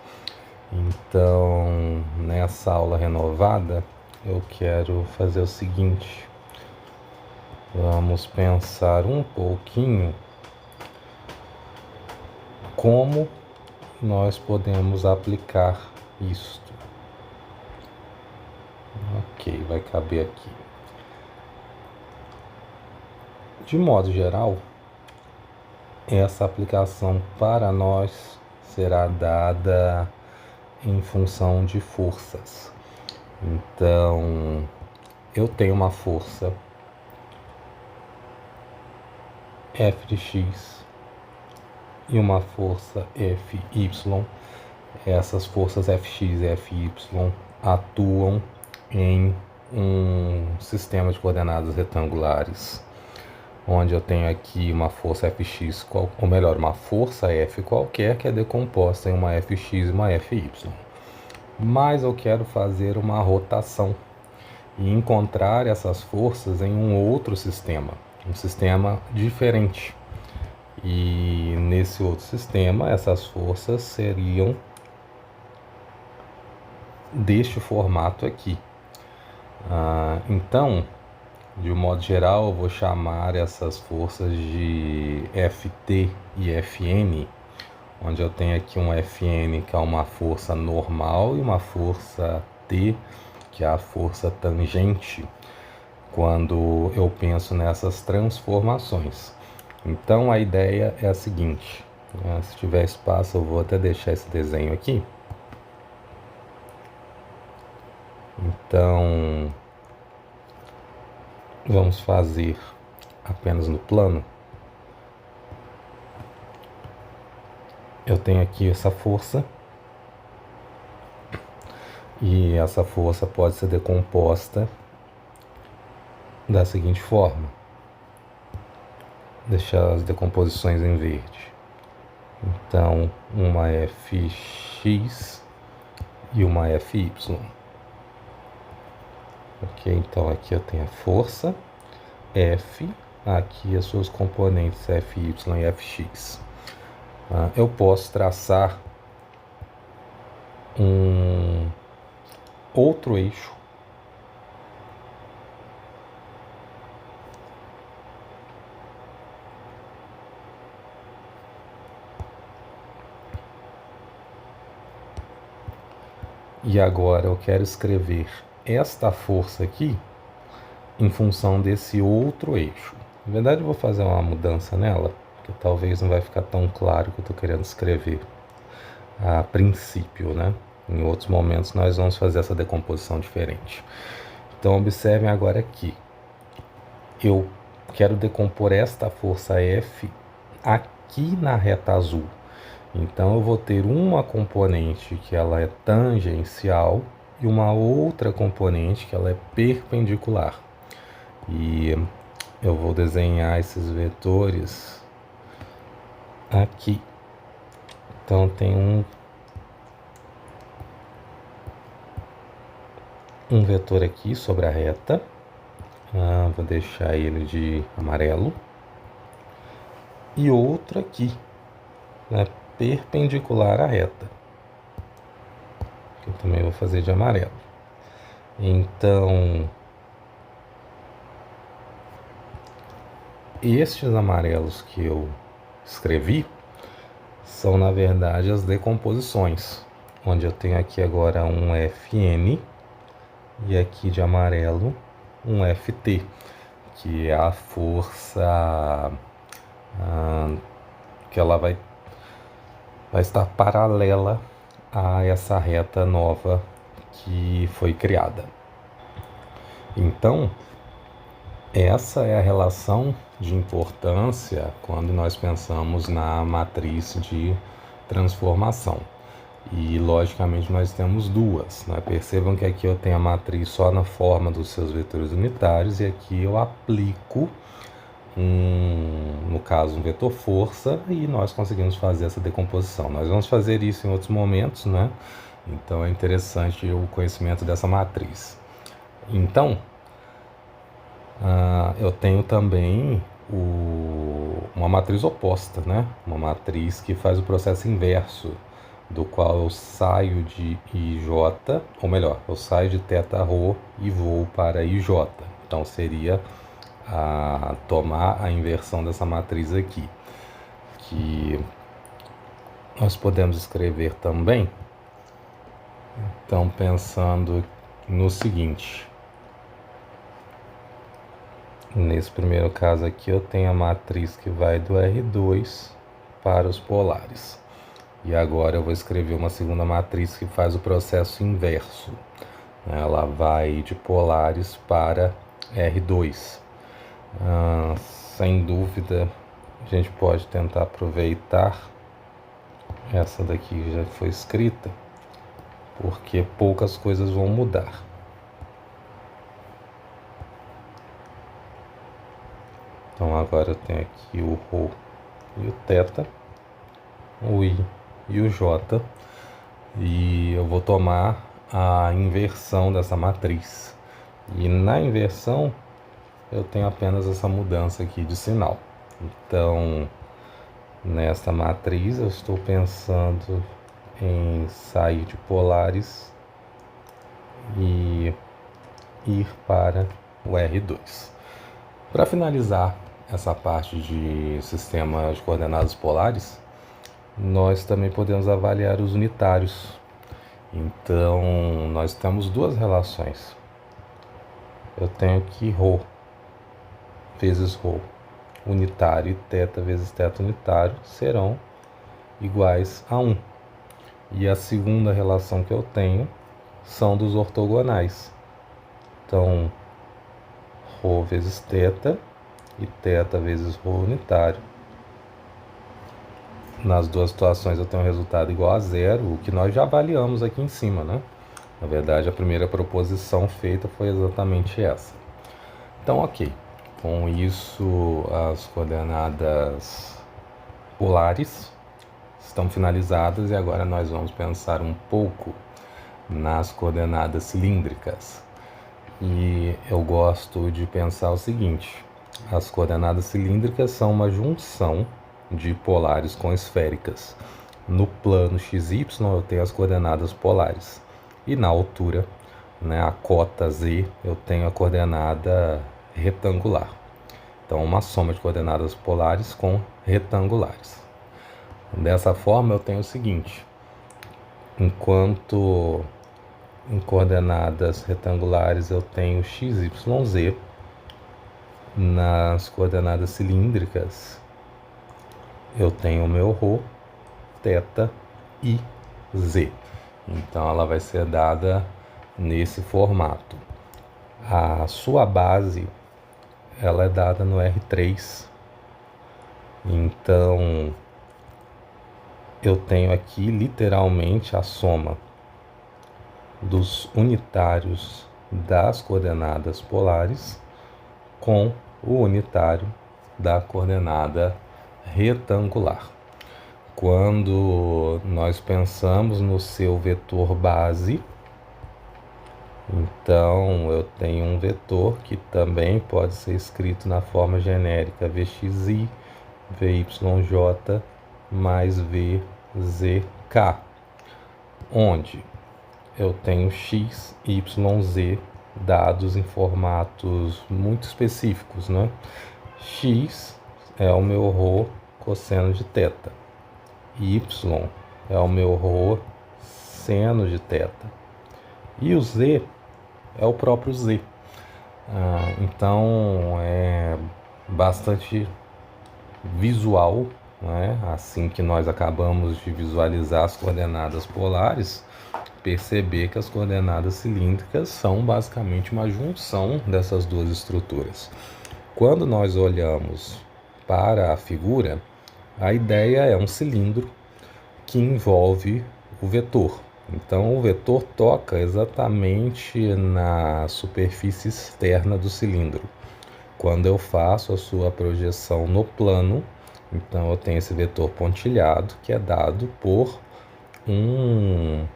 Então, nessa aula renovada, eu quero fazer o seguinte: vamos pensar um pouquinho como nós podemos aplicar isto. Ok, vai caber aqui. De modo geral, essa aplicação para nós será dada em função de forças. Então, eu tenho uma força F de x e uma força Fy. Essas forças Fx e Fy atuam em um sistema de coordenadas retangulares, onde eu tenho aqui uma força Fx, ou melhor, uma força F qualquer que é decomposta em uma Fx e uma Fy. Mas eu quero fazer uma rotação e encontrar essas forças em um outro sistema, um sistema diferente. E nesse outro sistema, essas forças seriam deste formato aqui. Então, de um modo geral, eu vou chamar essas forças de Ft e Fn, onde eu tenho aqui um Fn, que é uma força normal, e uma força T, que é a força tangente, quando eu penso nessas transformações. Então, a ideia é a seguinte, se tiver espaço, eu vou até deixar esse desenho aqui. Então, vamos fazer apenas no plano. Eu tenho aqui essa força, e essa força pode ser decomposta da seguinte forma. Deixar as decomposições em verde. Então, uma Fx e uma Fy. Ok, então aqui eu tenho a força F, aqui as suas componentes Fy e Fx. Eu posso traçar um outro eixo e agora eu quero escrever esta força aqui em função desse outro eixo. Na verdade, eu vou fazer uma mudança nela, porque talvez não vai ficar tão claro o que eu estou querendo escrever a princípio, né? Em outros momentos nós vamos fazer essa decomposição diferente. Então observem agora aqui. Eu quero decompor esta força F aqui na reta azul. Então eu vou ter uma componente que ela é tangencial e uma outra componente que ela é perpendicular. E eu vou desenhar esses vetores aqui. Então tem um vetor aqui sobre a reta. Vou deixar ele de amarelo. E outro aqui, né, perpendicular à reta, que eu também vou fazer de amarelo. Então, estes amarelos que eu escrevi são, na verdade, as decomposições, onde eu tenho aqui agora um Fn e aqui de amarelo um Ft, que é a força que ela vai estar paralela a essa reta nova que foi criada. Então, essa é a relação de importância quando nós pensamos na matriz de transformação. E, logicamente, nós temos duas, né? Percebam que aqui eu tenho a matriz só na forma dos seus vetores unitários e aqui eu aplico, no caso, um vetor força, e nós conseguimos fazer essa decomposição. Nós vamos fazer isso em outros momentos, né? Então, é interessante o conhecimento dessa matriz. Então, eu tenho também uma matriz oposta, né? Uma matriz que faz o processo inverso, do qual eu saio de IJ, ou melhor, eu saio de θρ e vou para IJ. Então seria tomar a inversão dessa matriz aqui, que nós podemos escrever também. Então, pensando no seguinte, nesse primeiro caso aqui eu tenho a matriz que vai do R2 para os polares. E agora eu vou escrever uma segunda matriz que faz o processo inverso. Ela vai de polares para R2. Sem dúvida, a gente pode tentar aproveitar essa daqui que já foi escrita, porque poucas coisas vão mudar. Então agora eu tenho aqui o Rho e o θ, o I e o J, e eu vou tomar a inversão dessa matriz. E na inversão eu tenho apenas essa mudança aqui de sinal. Então, nesta matriz eu estou pensando em sair de polares e ir para o R2. Para finalizar essa parte de sistema de coordenadas polares, nós também podemos avaliar os unitários. Então, nós temos duas relações. Eu tenho aqui Rho vezes Rho unitário e θ vezes θ unitário serão iguais a 1. E a segunda relação que eu tenho são dos ortogonais. Então, Rho vezes θ e θ vezes Rho unitário. Nas duas situações eu tenho um resultado igual a zero, o que nós já avaliamos aqui em cima, né? Na verdade, a primeira proposição feita foi exatamente essa. Então, ok. Com isso, as coordenadas polares estão finalizadas e agora nós vamos pensar um pouco nas coordenadas cilíndricas. E eu gosto de pensar o seguinte: as coordenadas cilíndricas são uma junção de polares com esféricas. No plano XY eu tenho as coordenadas polares e na altura, né, a cota Z, eu tenho a coordenada retangular. Então, uma soma de coordenadas polares com retangulares. Dessa forma eu tenho o seguinte: enquanto em coordenadas retangulares eu tenho x, y, z, nas coordenadas cilíndricas eu tenho o meu Rho, θ e z. Então ela vai ser dada nesse formato. A sua base ela é dada no R3. Então, eu tenho aqui literalmente a soma dos unitários das coordenadas polares com o unitário da coordenada retangular. Quando nós pensamos no seu vetor base, então eu tenho um vetor que também pode ser escrito na forma genérica Vxi, Vyj mais Vzk, onde eu tenho x, y, z dados em formatos muito específicos, né? X é o meu ρ cosseno de θ, y é o meu ρ seno de θ, e o z é o próprio z. Então é bastante visual, né? Assim que nós acabamos de visualizar as coordenadas polares, perceber que as coordenadas cilíndricas são basicamente uma junção dessas duas estruturas. Quando nós olhamos para a figura, a ideia é um cilindro que envolve o vetor. Então, o vetor toca exatamente na superfície externa do cilindro. Quando eu faço a sua projeção no plano, então eu tenho esse vetor pontilhado que é dado por um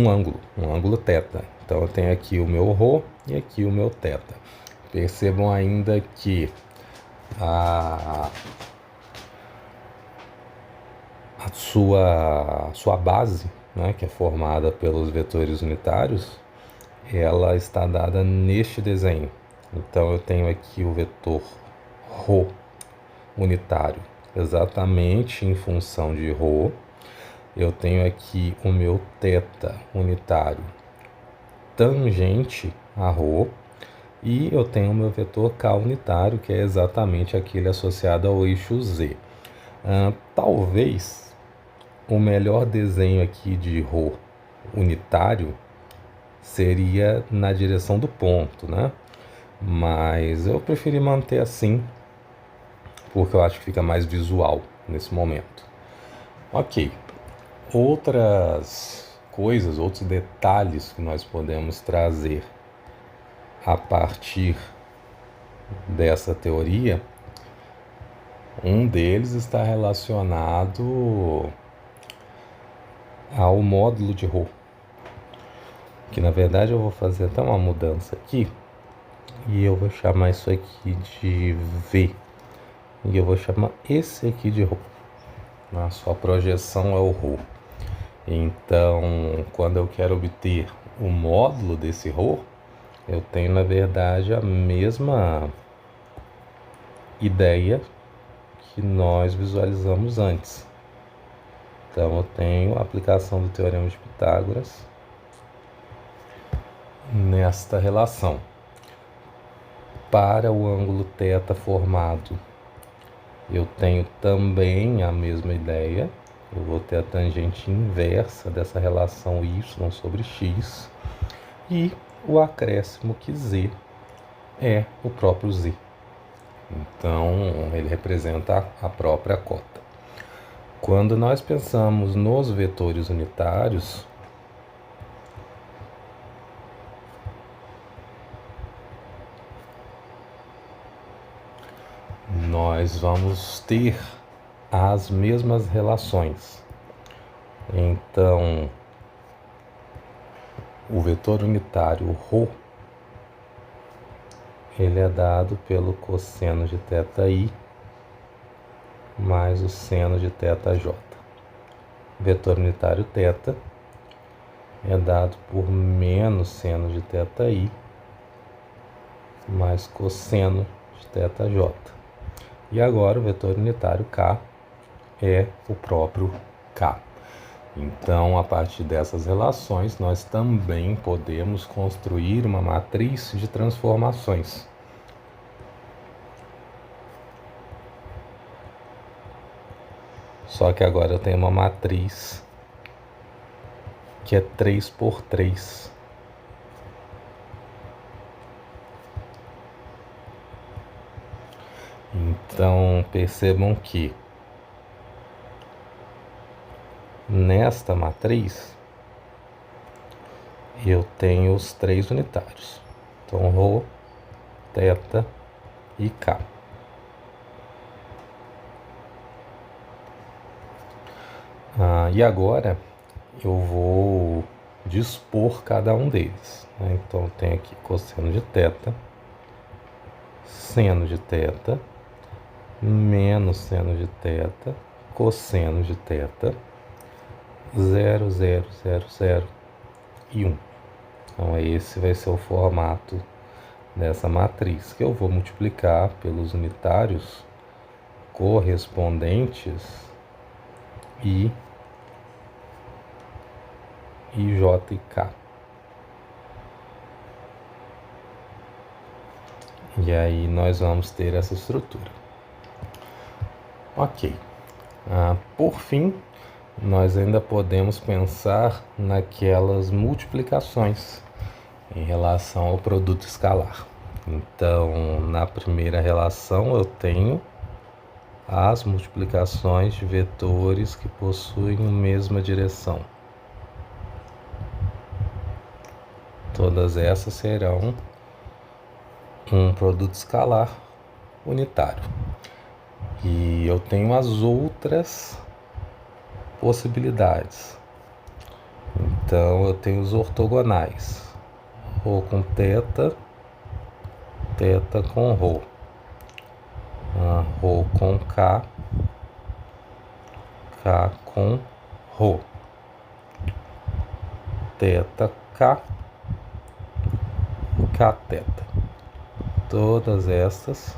ângulo θ. Então eu tenho aqui o meu ρ e aqui o meu θ. Percebam ainda que a sua base, né, que é formada pelos vetores unitários, ela está dada neste desenho. Então eu tenho aqui o vetor ρ unitário exatamente em função de ρ. Eu tenho aqui o meu θ unitário tangente a ρ. E eu tenho o meu vetor k unitário, que é exatamente aquele associado ao eixo z. Talvez o melhor desenho aqui de ρ unitário seria na direção do ponto, né? Mas eu preferi manter assim, porque eu acho que fica mais visual nesse momento. Ok. Outras coisas, outros detalhes que nós podemos trazer a partir dessa teoria, um deles está relacionado ao módulo de ρ, que na verdade eu vou fazer até uma mudança aqui, e eu vou chamar isso aqui de V, e eu vou chamar esse aqui de ρ. A sua projeção é o ρ. Então, quando eu quero obter o módulo desse ρ, eu tenho, na verdade, a mesma ideia que nós visualizamos antes. Então, eu tenho a aplicação do Teorema de Pitágoras nesta relação. Para o ângulo θ formado, eu tenho também a mesma ideia. Eu vou ter a tangente inversa dessa relação y sobre x. E o acréscimo que z é o próprio z. Então, ele representa a própria cota. Quando nós pensamos nos vetores unitários, nós vamos ter as mesmas relações. Então, o vetor unitário ρ, ele é dado pelo cosseno de θi mais o seno de θj. O vetor unitário θ é dado por menos seno de θi mais cosseno de θj. E agora o vetor unitário k é o próprio k. Então, a partir dessas relações, nós também podemos construir uma matriz de transformações. Só que agora eu tenho uma matriz que é 3 por 3. Então percebam que nesta matriz eu tenho os três unitários. Então Rho, θ e K. E agora eu vou dispor cada um deles, né? Então eu tenho aqui cosseno de θ, seno de θ, menos seno de θ, cosseno de θ, 0, 0, 0, 0 e 1. Então esse vai ser o formato dessa matriz, que eu vou multiplicar pelos unitários correspondentes I, J e K. E aí nós vamos ter essa estrutura. Ok. Por fim, nós ainda podemos pensar naquelas multiplicações em relação ao produto escalar. Então, na primeira relação, eu tenho as multiplicações de vetores que possuem a mesma direção. Todas essas serão um produto escalar unitário. E eu tenho as outras possibilidades. Então eu tenho os ortogonais. Rho com θ, θ com Rho. Rho com K, K com Rho. θ, K, K, θ. Todas estas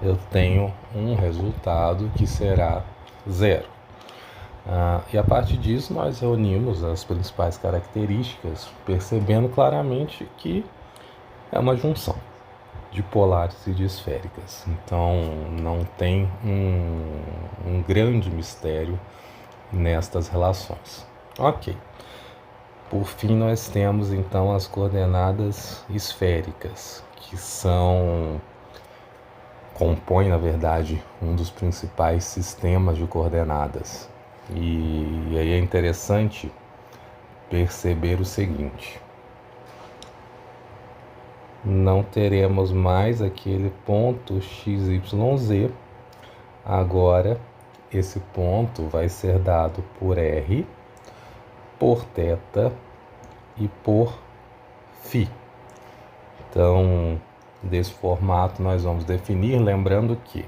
eu tenho um resultado que será 0. E a partir disso nós reunimos as principais características, percebendo claramente que é uma junção de polares e de esféricas. Então não tem um grande mistério nestas relações. Ok. Por fim nós temos então as coordenadas esféricas, que compõem, na verdade, um dos principais sistemas de coordenadas. E aí é interessante perceber o seguinte: não teremos mais aquele ponto XYZ. Agora esse ponto vai ser dado por R, por θ e por φ. Então, desse formato nós vamos definir, lembrando que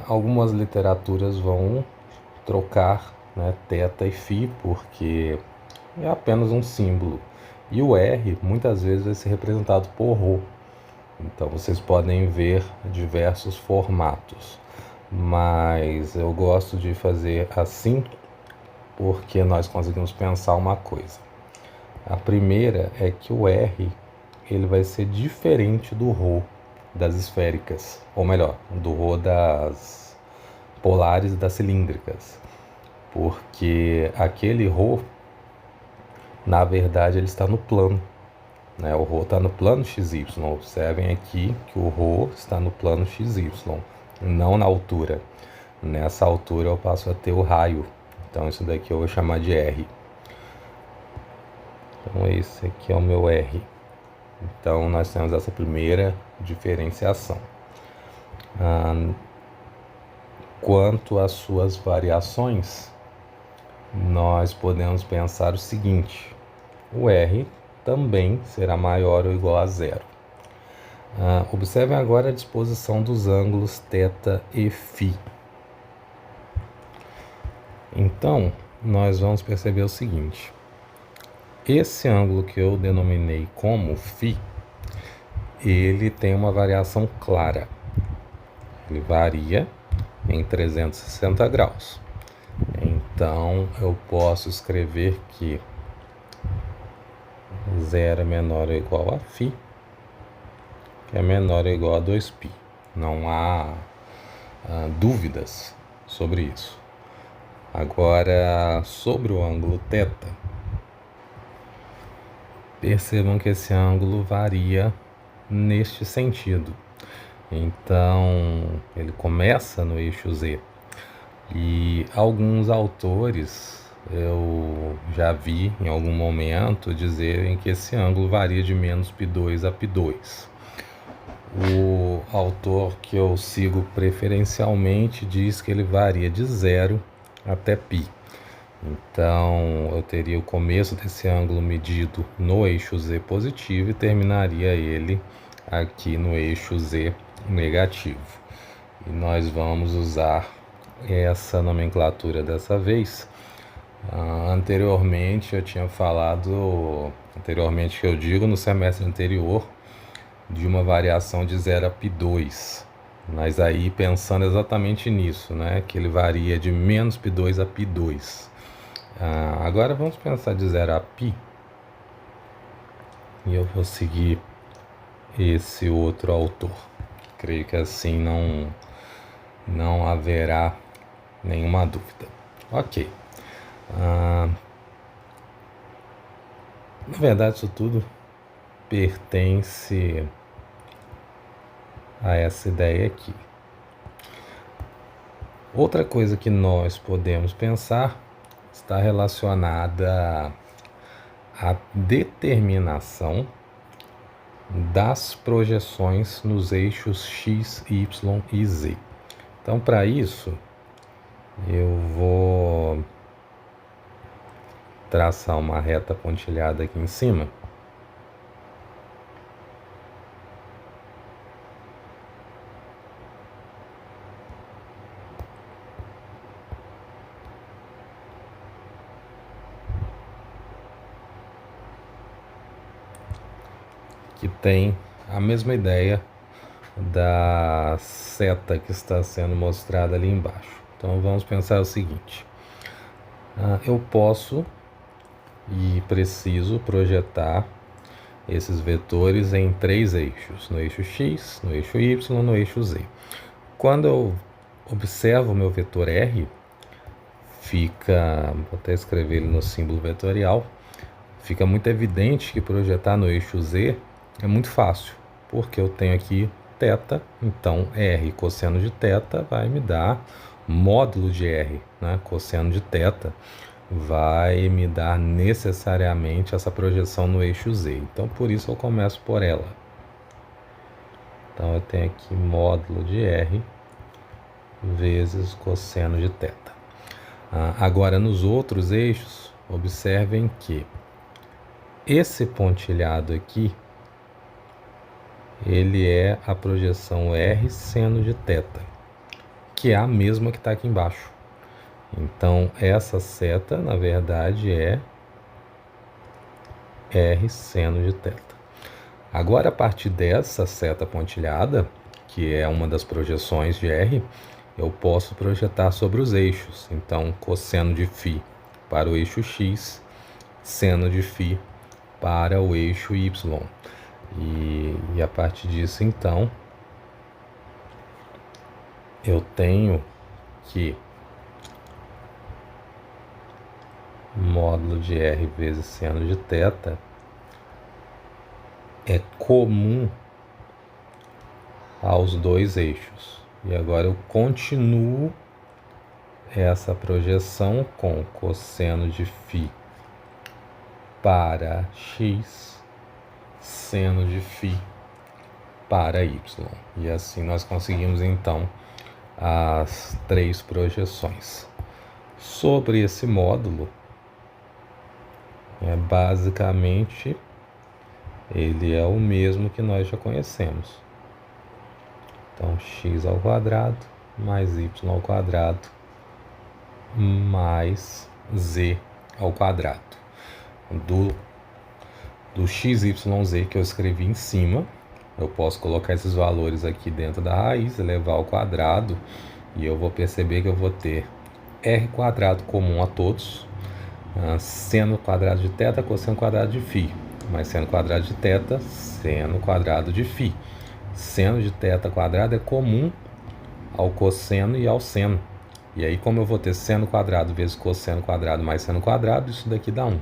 algumas literaturas vão trocar, né, θ e φ, porque é apenas um símbolo. E o R muitas vezes vai ser representado por Rho. Então vocês podem ver diversos formatos. Mas eu gosto de fazer assim porque nós conseguimos pensar uma coisa. A primeira é que o R ele vai ser diferente do Rho das esféricas, ou melhor, do Rho das polares e das cilíndricas, porque aquele Rho, na verdade, ele está no plano, né? O Rho está no plano XY. Observem aqui que o Rho está no plano XY, não na altura. Nessa altura eu passo a ter o raio. Então isso daqui eu vou chamar de R. Então esse aqui é o meu R. Então nós temos essa primeira diferenciação. Quanto às suas variações, nós podemos pensar o seguinte: o R também será maior ou igual a 0. Observem agora a disposição dos ângulos θ e φ. Então, nós vamos perceber o seguinte: esse ângulo que eu denominei como φ, ele tem uma variação clara. Ele varia em 360 graus. Então, eu posso escrever que 0 é menor ou igual a φ, que é menor ou igual a 2π. Não há dúvidas sobre isso. Agora, sobre o ângulo θ, percebam que esse ângulo varia neste sentido. Então, ele começa no eixo Z. E alguns autores eu já vi em algum momento dizerem que esse ângulo varia de menos π2 a π2. O autor que eu sigo preferencialmente diz que ele varia de 0 até π. Então, eu teria o começo desse ângulo medido no eixo Z positivo e terminaria ele aqui no eixo Z negativo. E nós vamos usar essa nomenclatura dessa vez. Anteriormente eu tinha falado, anteriormente que eu digo no semestre anterior, de uma variação de 0 a π2. Mas aí pensando exatamente nisso, né? Que ele varia de menos π2 a π2. Agora vamos pensar de 0 a π. E eu vou seguir esse outro autor. Creio que assim não haverá nenhuma dúvida. Ok. Na verdade, isso tudo pertence a essa ideia aqui. Outra coisa que nós podemos pensar está relacionada à determinação das projeções nos eixos x, y e z. Então, para isso, eu vou traçar uma reta pontilhada aqui em cima. Que tem a mesma ideia da seta que está sendo mostrada ali embaixo. Então vamos pensar o seguinte: eu posso e preciso projetar esses vetores em 3 eixos, no eixo x, no eixo y, no eixo z. Quando eu observo o meu vetor R, vou até escrever ele no símbolo vetorial, fica muito evidente que projetar no eixo z é muito fácil, porque eu tenho aqui θ, então R cosseno de θ vai me dar módulo de R, né? Cosseno de θ vai me dar necessariamente essa projeção no eixo Z. Então, por isso eu começo por ela. Então, eu tenho aqui módulo de R vezes cosseno de θ. Agora, nos outros eixos, observem que esse pontilhado aqui, ele é a projeção R seno de θ, que é a mesma que está aqui embaixo. Então, essa seta, na verdade, é R seno de θ. Agora, a partir dessa seta pontilhada, que é uma das projeções de R, eu posso projetar sobre os eixos. Então, cosseno de φ para o eixo x, seno de φ para o eixo y. E a partir disso, então, eu tenho que módulo de R vezes seno de θ é comum aos dois eixos. E agora eu continuo essa projeção com cosseno de φ para x, seno de φ para y. E assim nós conseguimos então as 3 projeções. Sobre esse módulo, basicamente ele é o mesmo que nós já conhecemos. Então, x ao quadrado mais y ao quadrado mais z ao quadrado. Do x, y, z que eu escrevi em cima, eu posso colocar esses valores aqui dentro da raiz, elevar ao quadrado, e eu vou perceber que eu vou ter r quadrado comum a todos, seno quadrado de θ, cosseno quadrado de φ, mais seno quadrado de θ, seno quadrado de φ. Seno de θ quadrado é comum ao cosseno e ao seno. E aí, como eu vou ter seno quadrado vezes cosseno quadrado mais seno quadrado, isso daqui dá 1.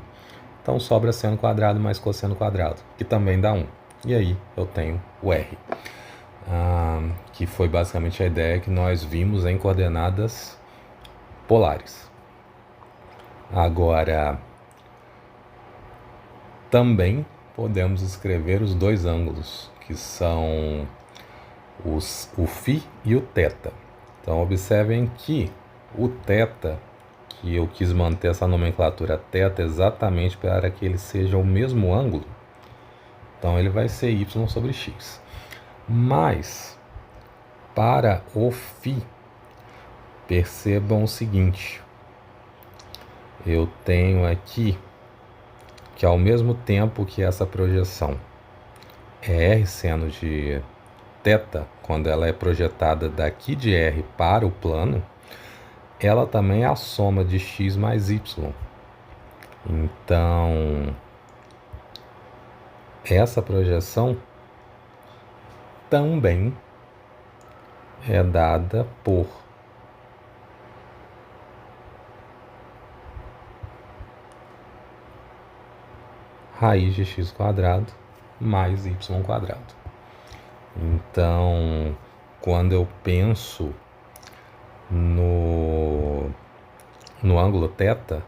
Então, sobra seno quadrado mais cosseno quadrado, que também dá 1. E aí, eu tenho o R. que foi basicamente a ideia que nós vimos em coordenadas polares. Agora, também podemos escrever os dois ângulos, que são o φ e o θ. Então, observem que o θ, que eu quis manter essa nomenclatura θ exatamente para que ele seja o mesmo ângulo, então ele vai ser y sobre x. Mas, para o φ, percebam o seguinte, eu tenho aqui que ao mesmo tempo que essa projeção é r seno de θ, quando ela é projetada daqui de R para o plano, ela também é a soma de x mais y. Então, essa projeção também é dada por raiz de x² mais y². Então, quando eu penso no ângulo θ,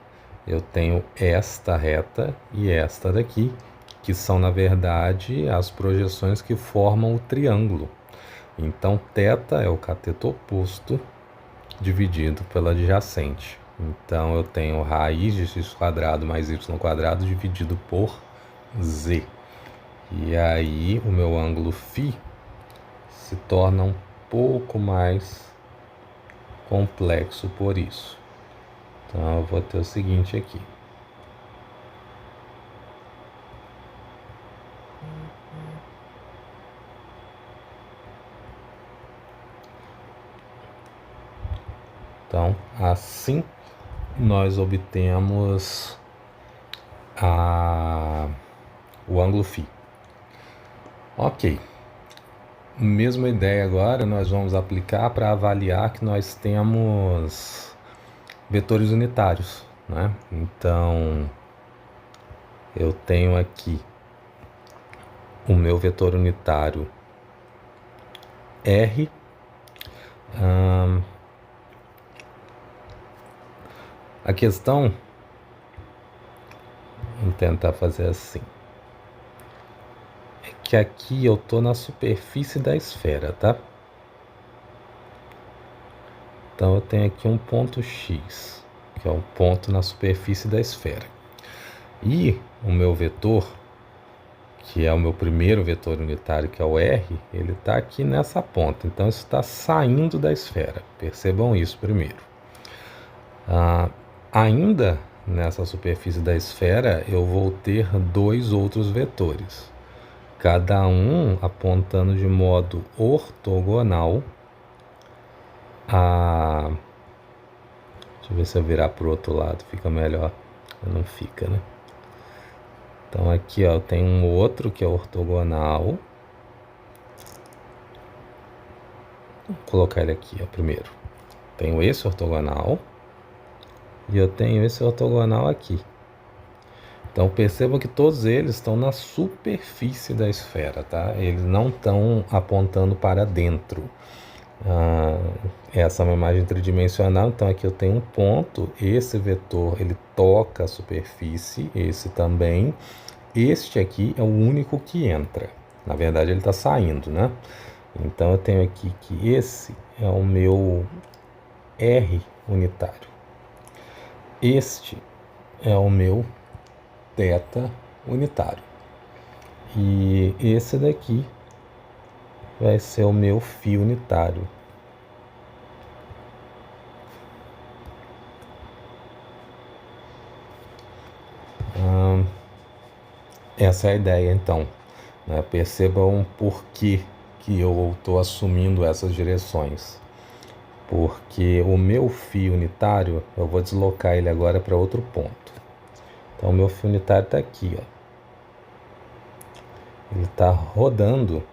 eu tenho esta reta e esta daqui, que são, na verdade, as projeções que formam o triângulo. Então, θ é o cateto oposto dividido pela adjacente. Então, eu tenho raiz de x² mais y² dividido por z. E aí, o meu ângulo φ se torna um pouco mais complexo por isso. Então, eu vou ter o seguinte aqui. Então, assim, nós obtemos o ângulo φ. Ok. Mesma ideia agora, nós vamos aplicar para avaliar que nós temos vetores unitários, né? Então, eu tenho aqui o meu vetor unitário R. A questão, vou tentar fazer assim, é que aqui eu estou na superfície da esfera, tá? Então eu tenho aqui um ponto X, que é um ponto na superfície da esfera. E o meu vetor, que é o meu primeiro vetor unitário, que é o R, ele está aqui nessa ponta. Então isso está saindo da esfera. Percebam isso primeiro. Ainda nessa superfície da esfera, eu vou ter dois outros vetores, cada um apontando de modo ortogonal a... Deixa eu ver se eu virar para o outro lado, fica melhor. Não fica, né? Então aqui, ó, eu tenho um outro que é ortogonal. Vou colocar ele aqui, ó, primeiro. Tenho esse ortogonal. E eu tenho esse ortogonal aqui. Então percebam que todos eles estão na superfície da esfera, tá? Eles não estão apontando para dentro. Essa é uma imagem tridimensional, então aqui eu tenho um ponto, esse vetor ele toca a superfície, esse também. Este aqui é o único que entra. Na verdade ele está saindo, né? Então eu tenho aqui que esse é o meu R unitário. Este é o meu θ unitário. E esse daqui vai ser o meu φ unitário. Essa é a ideia, então. Né? Percebam por que eu estou assumindo essas direções. Porque o meu φ unitário, eu vou deslocar ele agora para outro ponto. Então, o meu φ unitário está aqui, ó. Ele está rodando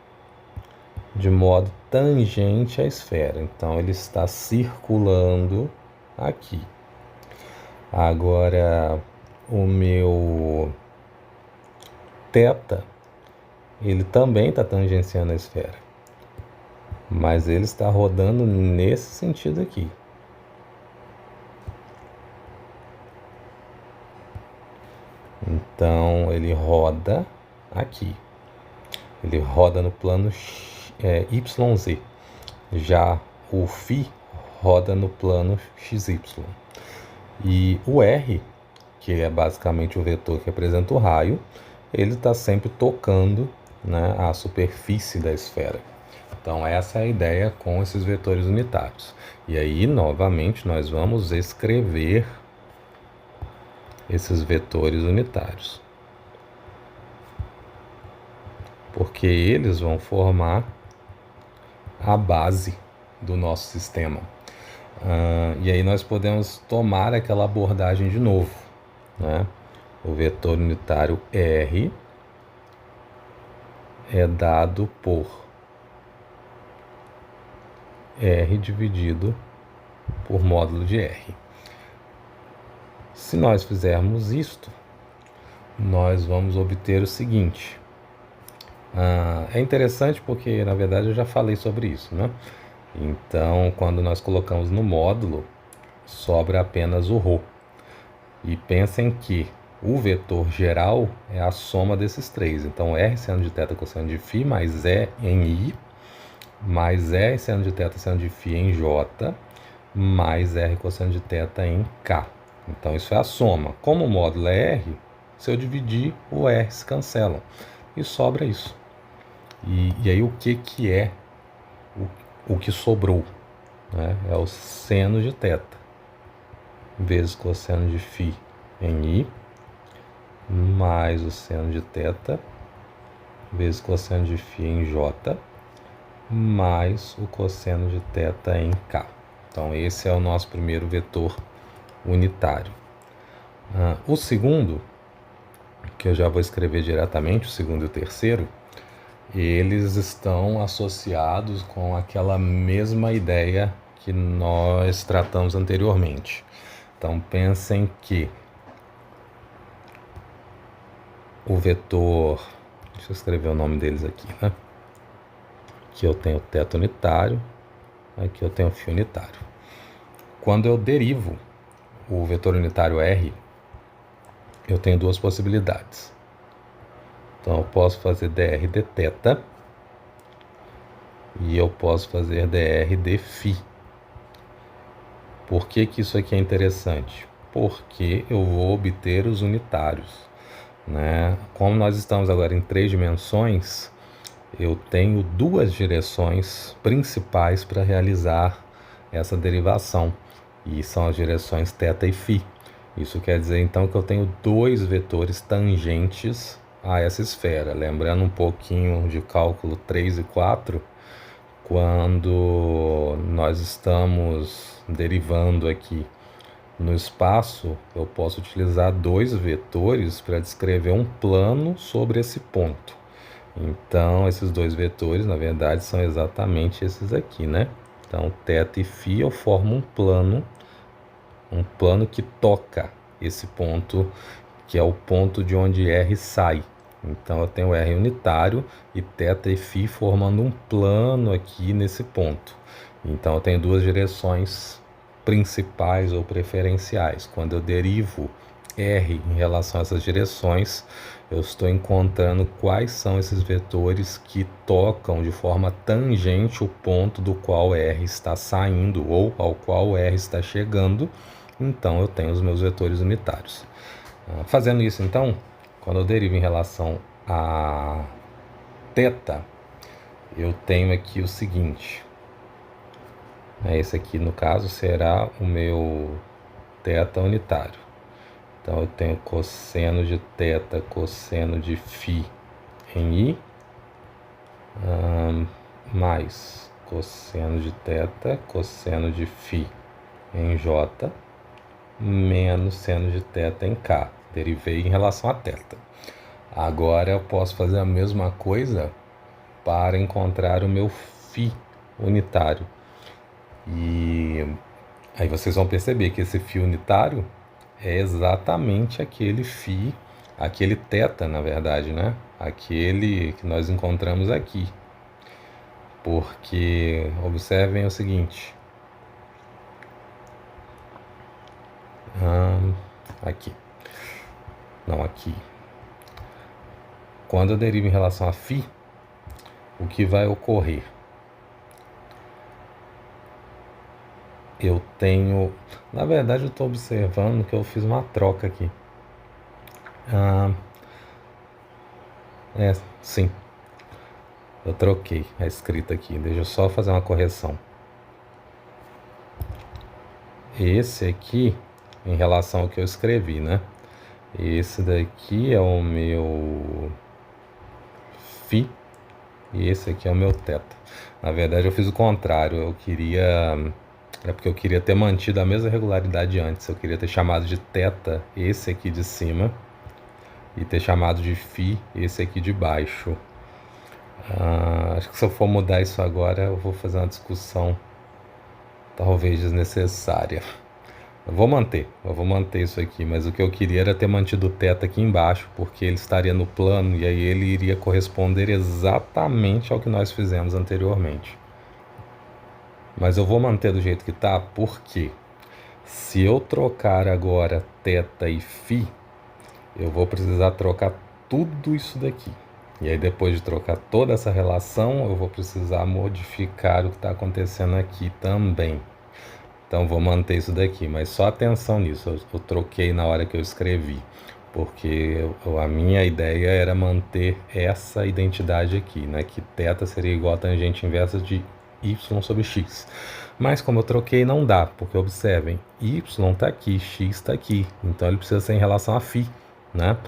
de modo tangente à esfera. Então, ele está circulando aqui. Agora, o meu θ, ele também está tangenciando a esfera. mas ele está rodando nesse sentido aqui. Então ele roda aqui, ele roda no plano YZ, já o φ roda no plano XY. E o R, que é basicamente o vetor que representa o raio, ele está sempre tocando, né, a superfície da esfera. Então essa é a ideia com esses vetores unitários. E aí, novamente, nós vamos escrever esses vetores unitários, porque eles vão formar a base do nosso sistema. E aí nós podemos tomar aquela abordagem de novo, né? O vetor unitário R é dado por R dividido por módulo de R. Se nós fizermos isto, nós vamos obter o seguinte. É interessante porque, na verdade, eu já falei sobre isso, né? Então, quando nós colocamos no módulo, sobra apenas o ρ. E pensem que o vetor geral é a soma desses três. Então, R seno de θ cosseno de φ, mais E em I, mais R seno de θ seno de φ em J, mais R cosseno de θ em K. Então, isso é a soma. Como o módulo é R, se eu dividir, o R se cancelam. E sobra isso. E aí, o que é o que sobrou? Né? É o seno de θ vezes cosseno de φ em I, mais o seno de θ vezes cosseno de φ em J, mais o cosseno de θ em K. Então, esse é o nosso primeiro vetor unitário. O segundo, que eu já vou escrever diretamente, o segundo e o terceiro, eles estão associados com aquela mesma ideia que nós tratamos anteriormente. Então, pensem que o vetor, deixa eu escrever o nome deles aqui, né? Aqui eu tenho θ unitário, aqui eu tenho φ unitário. Quando eu derivo o vetor unitário R, eu tenho duas possibilidades. Então eu posso fazer dr dθ e eu posso fazer dr dφ. Por que isso aqui é interessante? Porque eu vou obter os unitários, né? Como nós estamos agora em 3 dimensões, eu tenho duas direções principais para realizar essa derivação, e são as direções θ e φ. Isso quer dizer então que eu tenho dois vetores tangentes a essa esfera. Lembrando um pouquinho de cálculo 3 e 4, quando nós estamos derivando aqui no espaço, eu posso utilizar dois vetores para descrever um plano sobre esse ponto. Então, esses dois vetores, na verdade, são exatamente esses aqui, né? Então, θ e φ eu formo um plano que toca esse ponto, que é o ponto de onde R sai. Então, eu tenho R unitário e θ e φ formando um plano aqui nesse ponto. Então, eu tenho duas direções principais ou preferenciais. Quando eu derivo R em relação a essas direções, eu estou encontrando quais são esses vetores que tocam de forma tangente o ponto do qual R está saindo ou ao qual R está chegando. Então, eu tenho os meus vetores unitários. Fazendo isso, então, quando eu derivo em relação a θ, eu tenho aqui o seguinte. Esse aqui, no caso, será o meu θ unitário. Então, eu tenho cosseno de θ, cosseno de φ em I, mais cosseno de θ, cosseno de φ em J, menos seno de θ em K. Derivei em relação a θ. Agora, eu posso fazer a mesma coisa para encontrar o meu φ unitário. E aí vocês vão perceber que esse φ unitário é exatamente aquele φ, aquele θ, na verdade, né? Aquele que nós encontramos aqui. porque observem o seguinte, aqui, não aqui, quando eu derivo em relação a φ, o que vai ocorrer? Eu tenho, na verdade eu estou observando que eu fiz uma troca aqui. Sim, eu troquei a escrita aqui, deixa eu só fazer uma correção. Esse aqui, em relação ao que eu escrevi, né? Esse daqui é o meu φ e esse aqui é o meu θ. Na verdade eu fiz o contrário, é porque eu queria ter mantido a mesma regularidade antes. Eu queria ter chamado de θ esse aqui de cima e ter chamado de φ esse aqui de baixo. Acho que se eu for mudar isso agora, eu vou fazer uma discussão talvez desnecessária. Eu vou manter isso aqui, mas o que eu queria era ter mantido o θ aqui embaixo, porque ele estaria no plano e aí ele iria corresponder exatamente ao que nós fizemos anteriormente. Mas eu vou manter do jeito que está, porque se eu trocar agora θ e φ, eu vou precisar trocar tudo isso daqui. E aí depois de trocar toda essa relação, eu vou precisar modificar o que está acontecendo aqui também. Então vou manter isso daqui, mas só atenção nisso, eu troquei na hora que eu escrevi, porque a minha ideia era manter essa identidade aqui, né? Que θ seria igual a tangente inversa de y sobre x. Mas como eu troquei, não dá, porque observem, y está aqui, x está aqui, então ele precisa ser em relação a φ, né?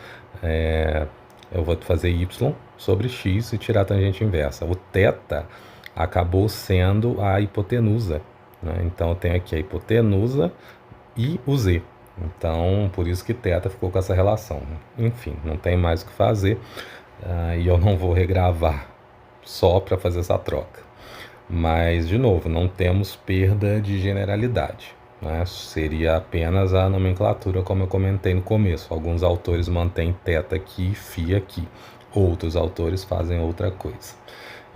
Eu vou fazer y sobre x e tirar a tangente inversa. O θ acabou sendo a hipotenusa, né? Então eu tenho aqui a hipotenusa e o z. Então por isso que θ ficou com essa relação. Enfim, não tem mais o que fazer e eu não vou regravar só para fazer essa troca. Mas, de novo, não temos perda de generalidade, né? Seria apenas a nomenclatura, como eu comentei no começo. Alguns autores mantêm θ aqui e φ aqui. Outros autores fazem outra coisa.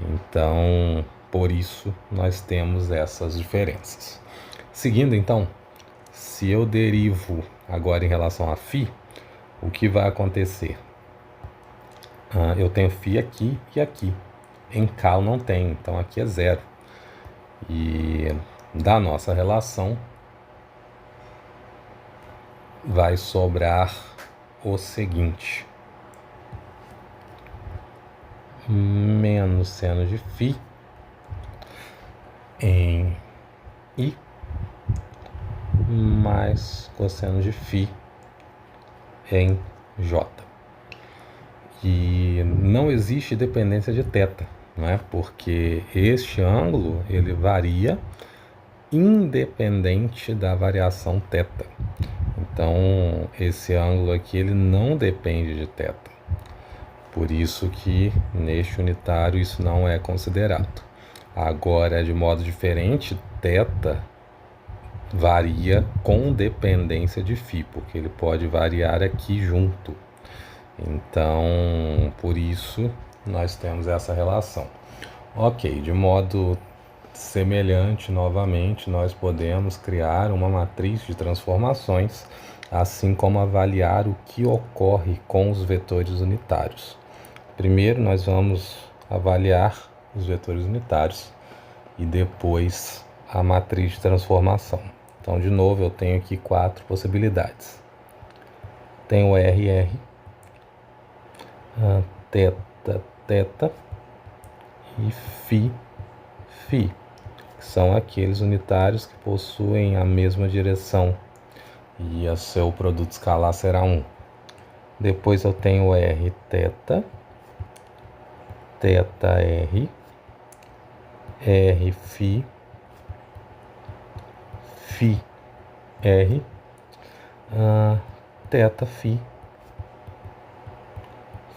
Então, por isso, nós temos essas diferenças. Seguindo, então, se eu derivo agora em relação a φ, o que vai acontecer? Eu tenho φ aqui e aqui. Em K eu não tenho, então aqui é zero. E da nossa relação vai sobrar o seguinte: menos seno de φ em I mais cosseno de φ em J. E não existe dependência de θ, né? Porque este ângulo ele varia independente da variação θ. Então esse ângulo aqui ele não depende de θ. Por isso que neste unitário isso não é considerado. Agora, de modo diferente, θ varia com dependência de φ, porque ele pode variar aqui junto. Então, por isso, nós temos essa relação. Ok, de modo semelhante, novamente, nós podemos criar uma matriz de transformações, assim como avaliar o que ocorre com os vetores unitários. Primeiro, nós vamos avaliar os vetores unitários e depois a matriz de transformação. Então, de novo, eu tenho aqui 4 possibilidades. Tenho RR, θ, θ e φ, φ, que são aqueles unitários que possuem a mesma direção e o seu produto escalar será 1. Depois eu tenho R, θ, θ, R, R, φ, φ, R, θ, φ,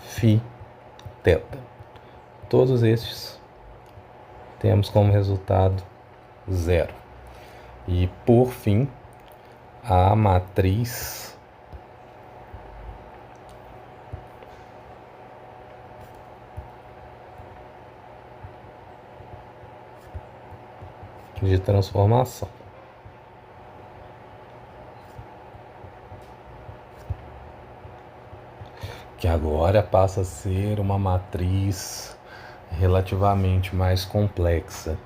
φ, θ. Todos estes temos como resultado 0. E por fim, a matriz de transformação. Que agora passa a ser uma matriz relativamente mais complexa.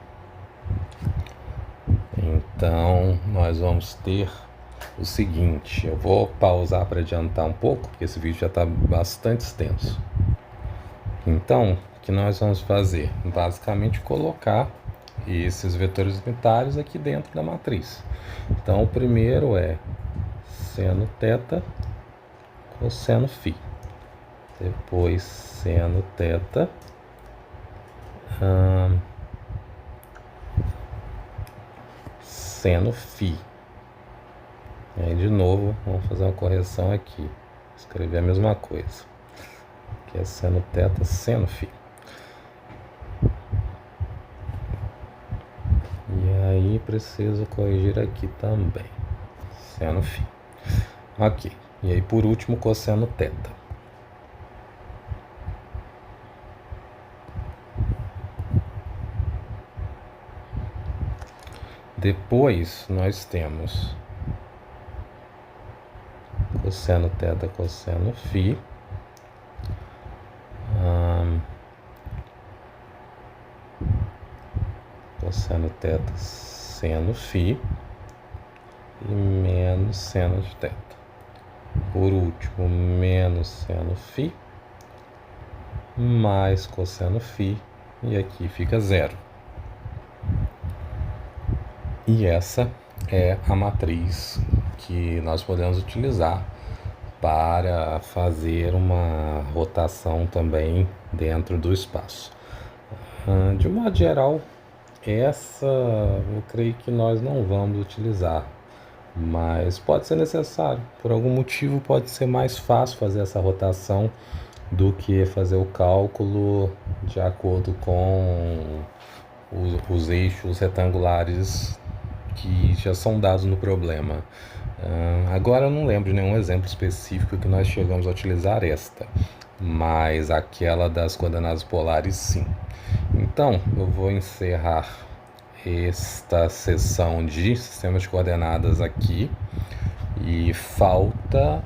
Então, nós vamos ter o seguinte, eu vou pausar para adiantar um pouco, porque esse vídeo já está bastante extenso. Então, o que nós vamos fazer? Basicamente colocar esses vetores unitários aqui dentro da matriz. Então, o primeiro é seno θ cosseno φ. Depois seno θ seno φ. E aí de novo vamos fazer uma correção aqui, escrever a mesma coisa, que é seno θ seno φ. E aí preciso corrigir aqui também, seno φ. Ok, e aí por último cosseno θ. Depois nós temos cosseno θ cosseno φ, cosseno θ seno φ e menos seno de θ. Por último, menos seno φ mais cosseno φ, e aqui fica zero. E essa é a matriz que nós podemos utilizar para fazer uma rotação também dentro do espaço. De modo geral, essa eu creio que nós não vamos utilizar, mas pode ser necessário. Por algum motivo pode ser mais fácil fazer essa rotação do que fazer o cálculo de acordo com os eixos retangulares que já são dados no problema. Agora eu não lembro de nenhum exemplo específico que nós chegamos a utilizar esta, mas aquela das coordenadas polares sim. Então eu vou encerrar esta sessão de sistemas de coordenadas aqui e falta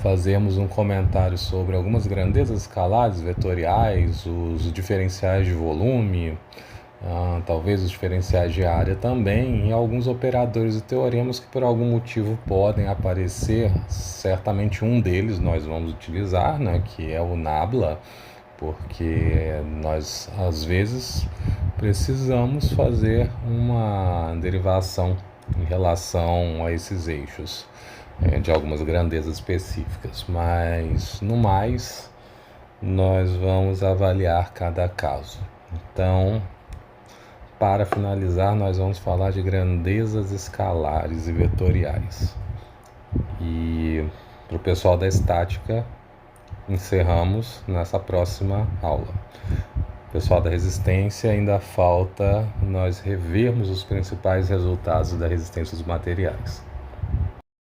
fazermos um comentário sobre algumas grandezas escalares vetoriais, os diferenciais de volume, talvez os diferenciais de área também, e alguns operadores e teoremas que por algum motivo podem aparecer. Certamente um deles nós vamos utilizar, né, que é o nabla, porque nós às vezes precisamos fazer uma derivação em relação a esses eixos de algumas grandezas específicas, mas no mais nós vamos avaliar cada caso. Então, para finalizar, nós vamos falar de grandezas escalares e vetoriais. E para o pessoal da estática, encerramos nessa próxima aula. Pessoal da resistência, ainda falta nós revermos os principais resultados da resistência dos materiais.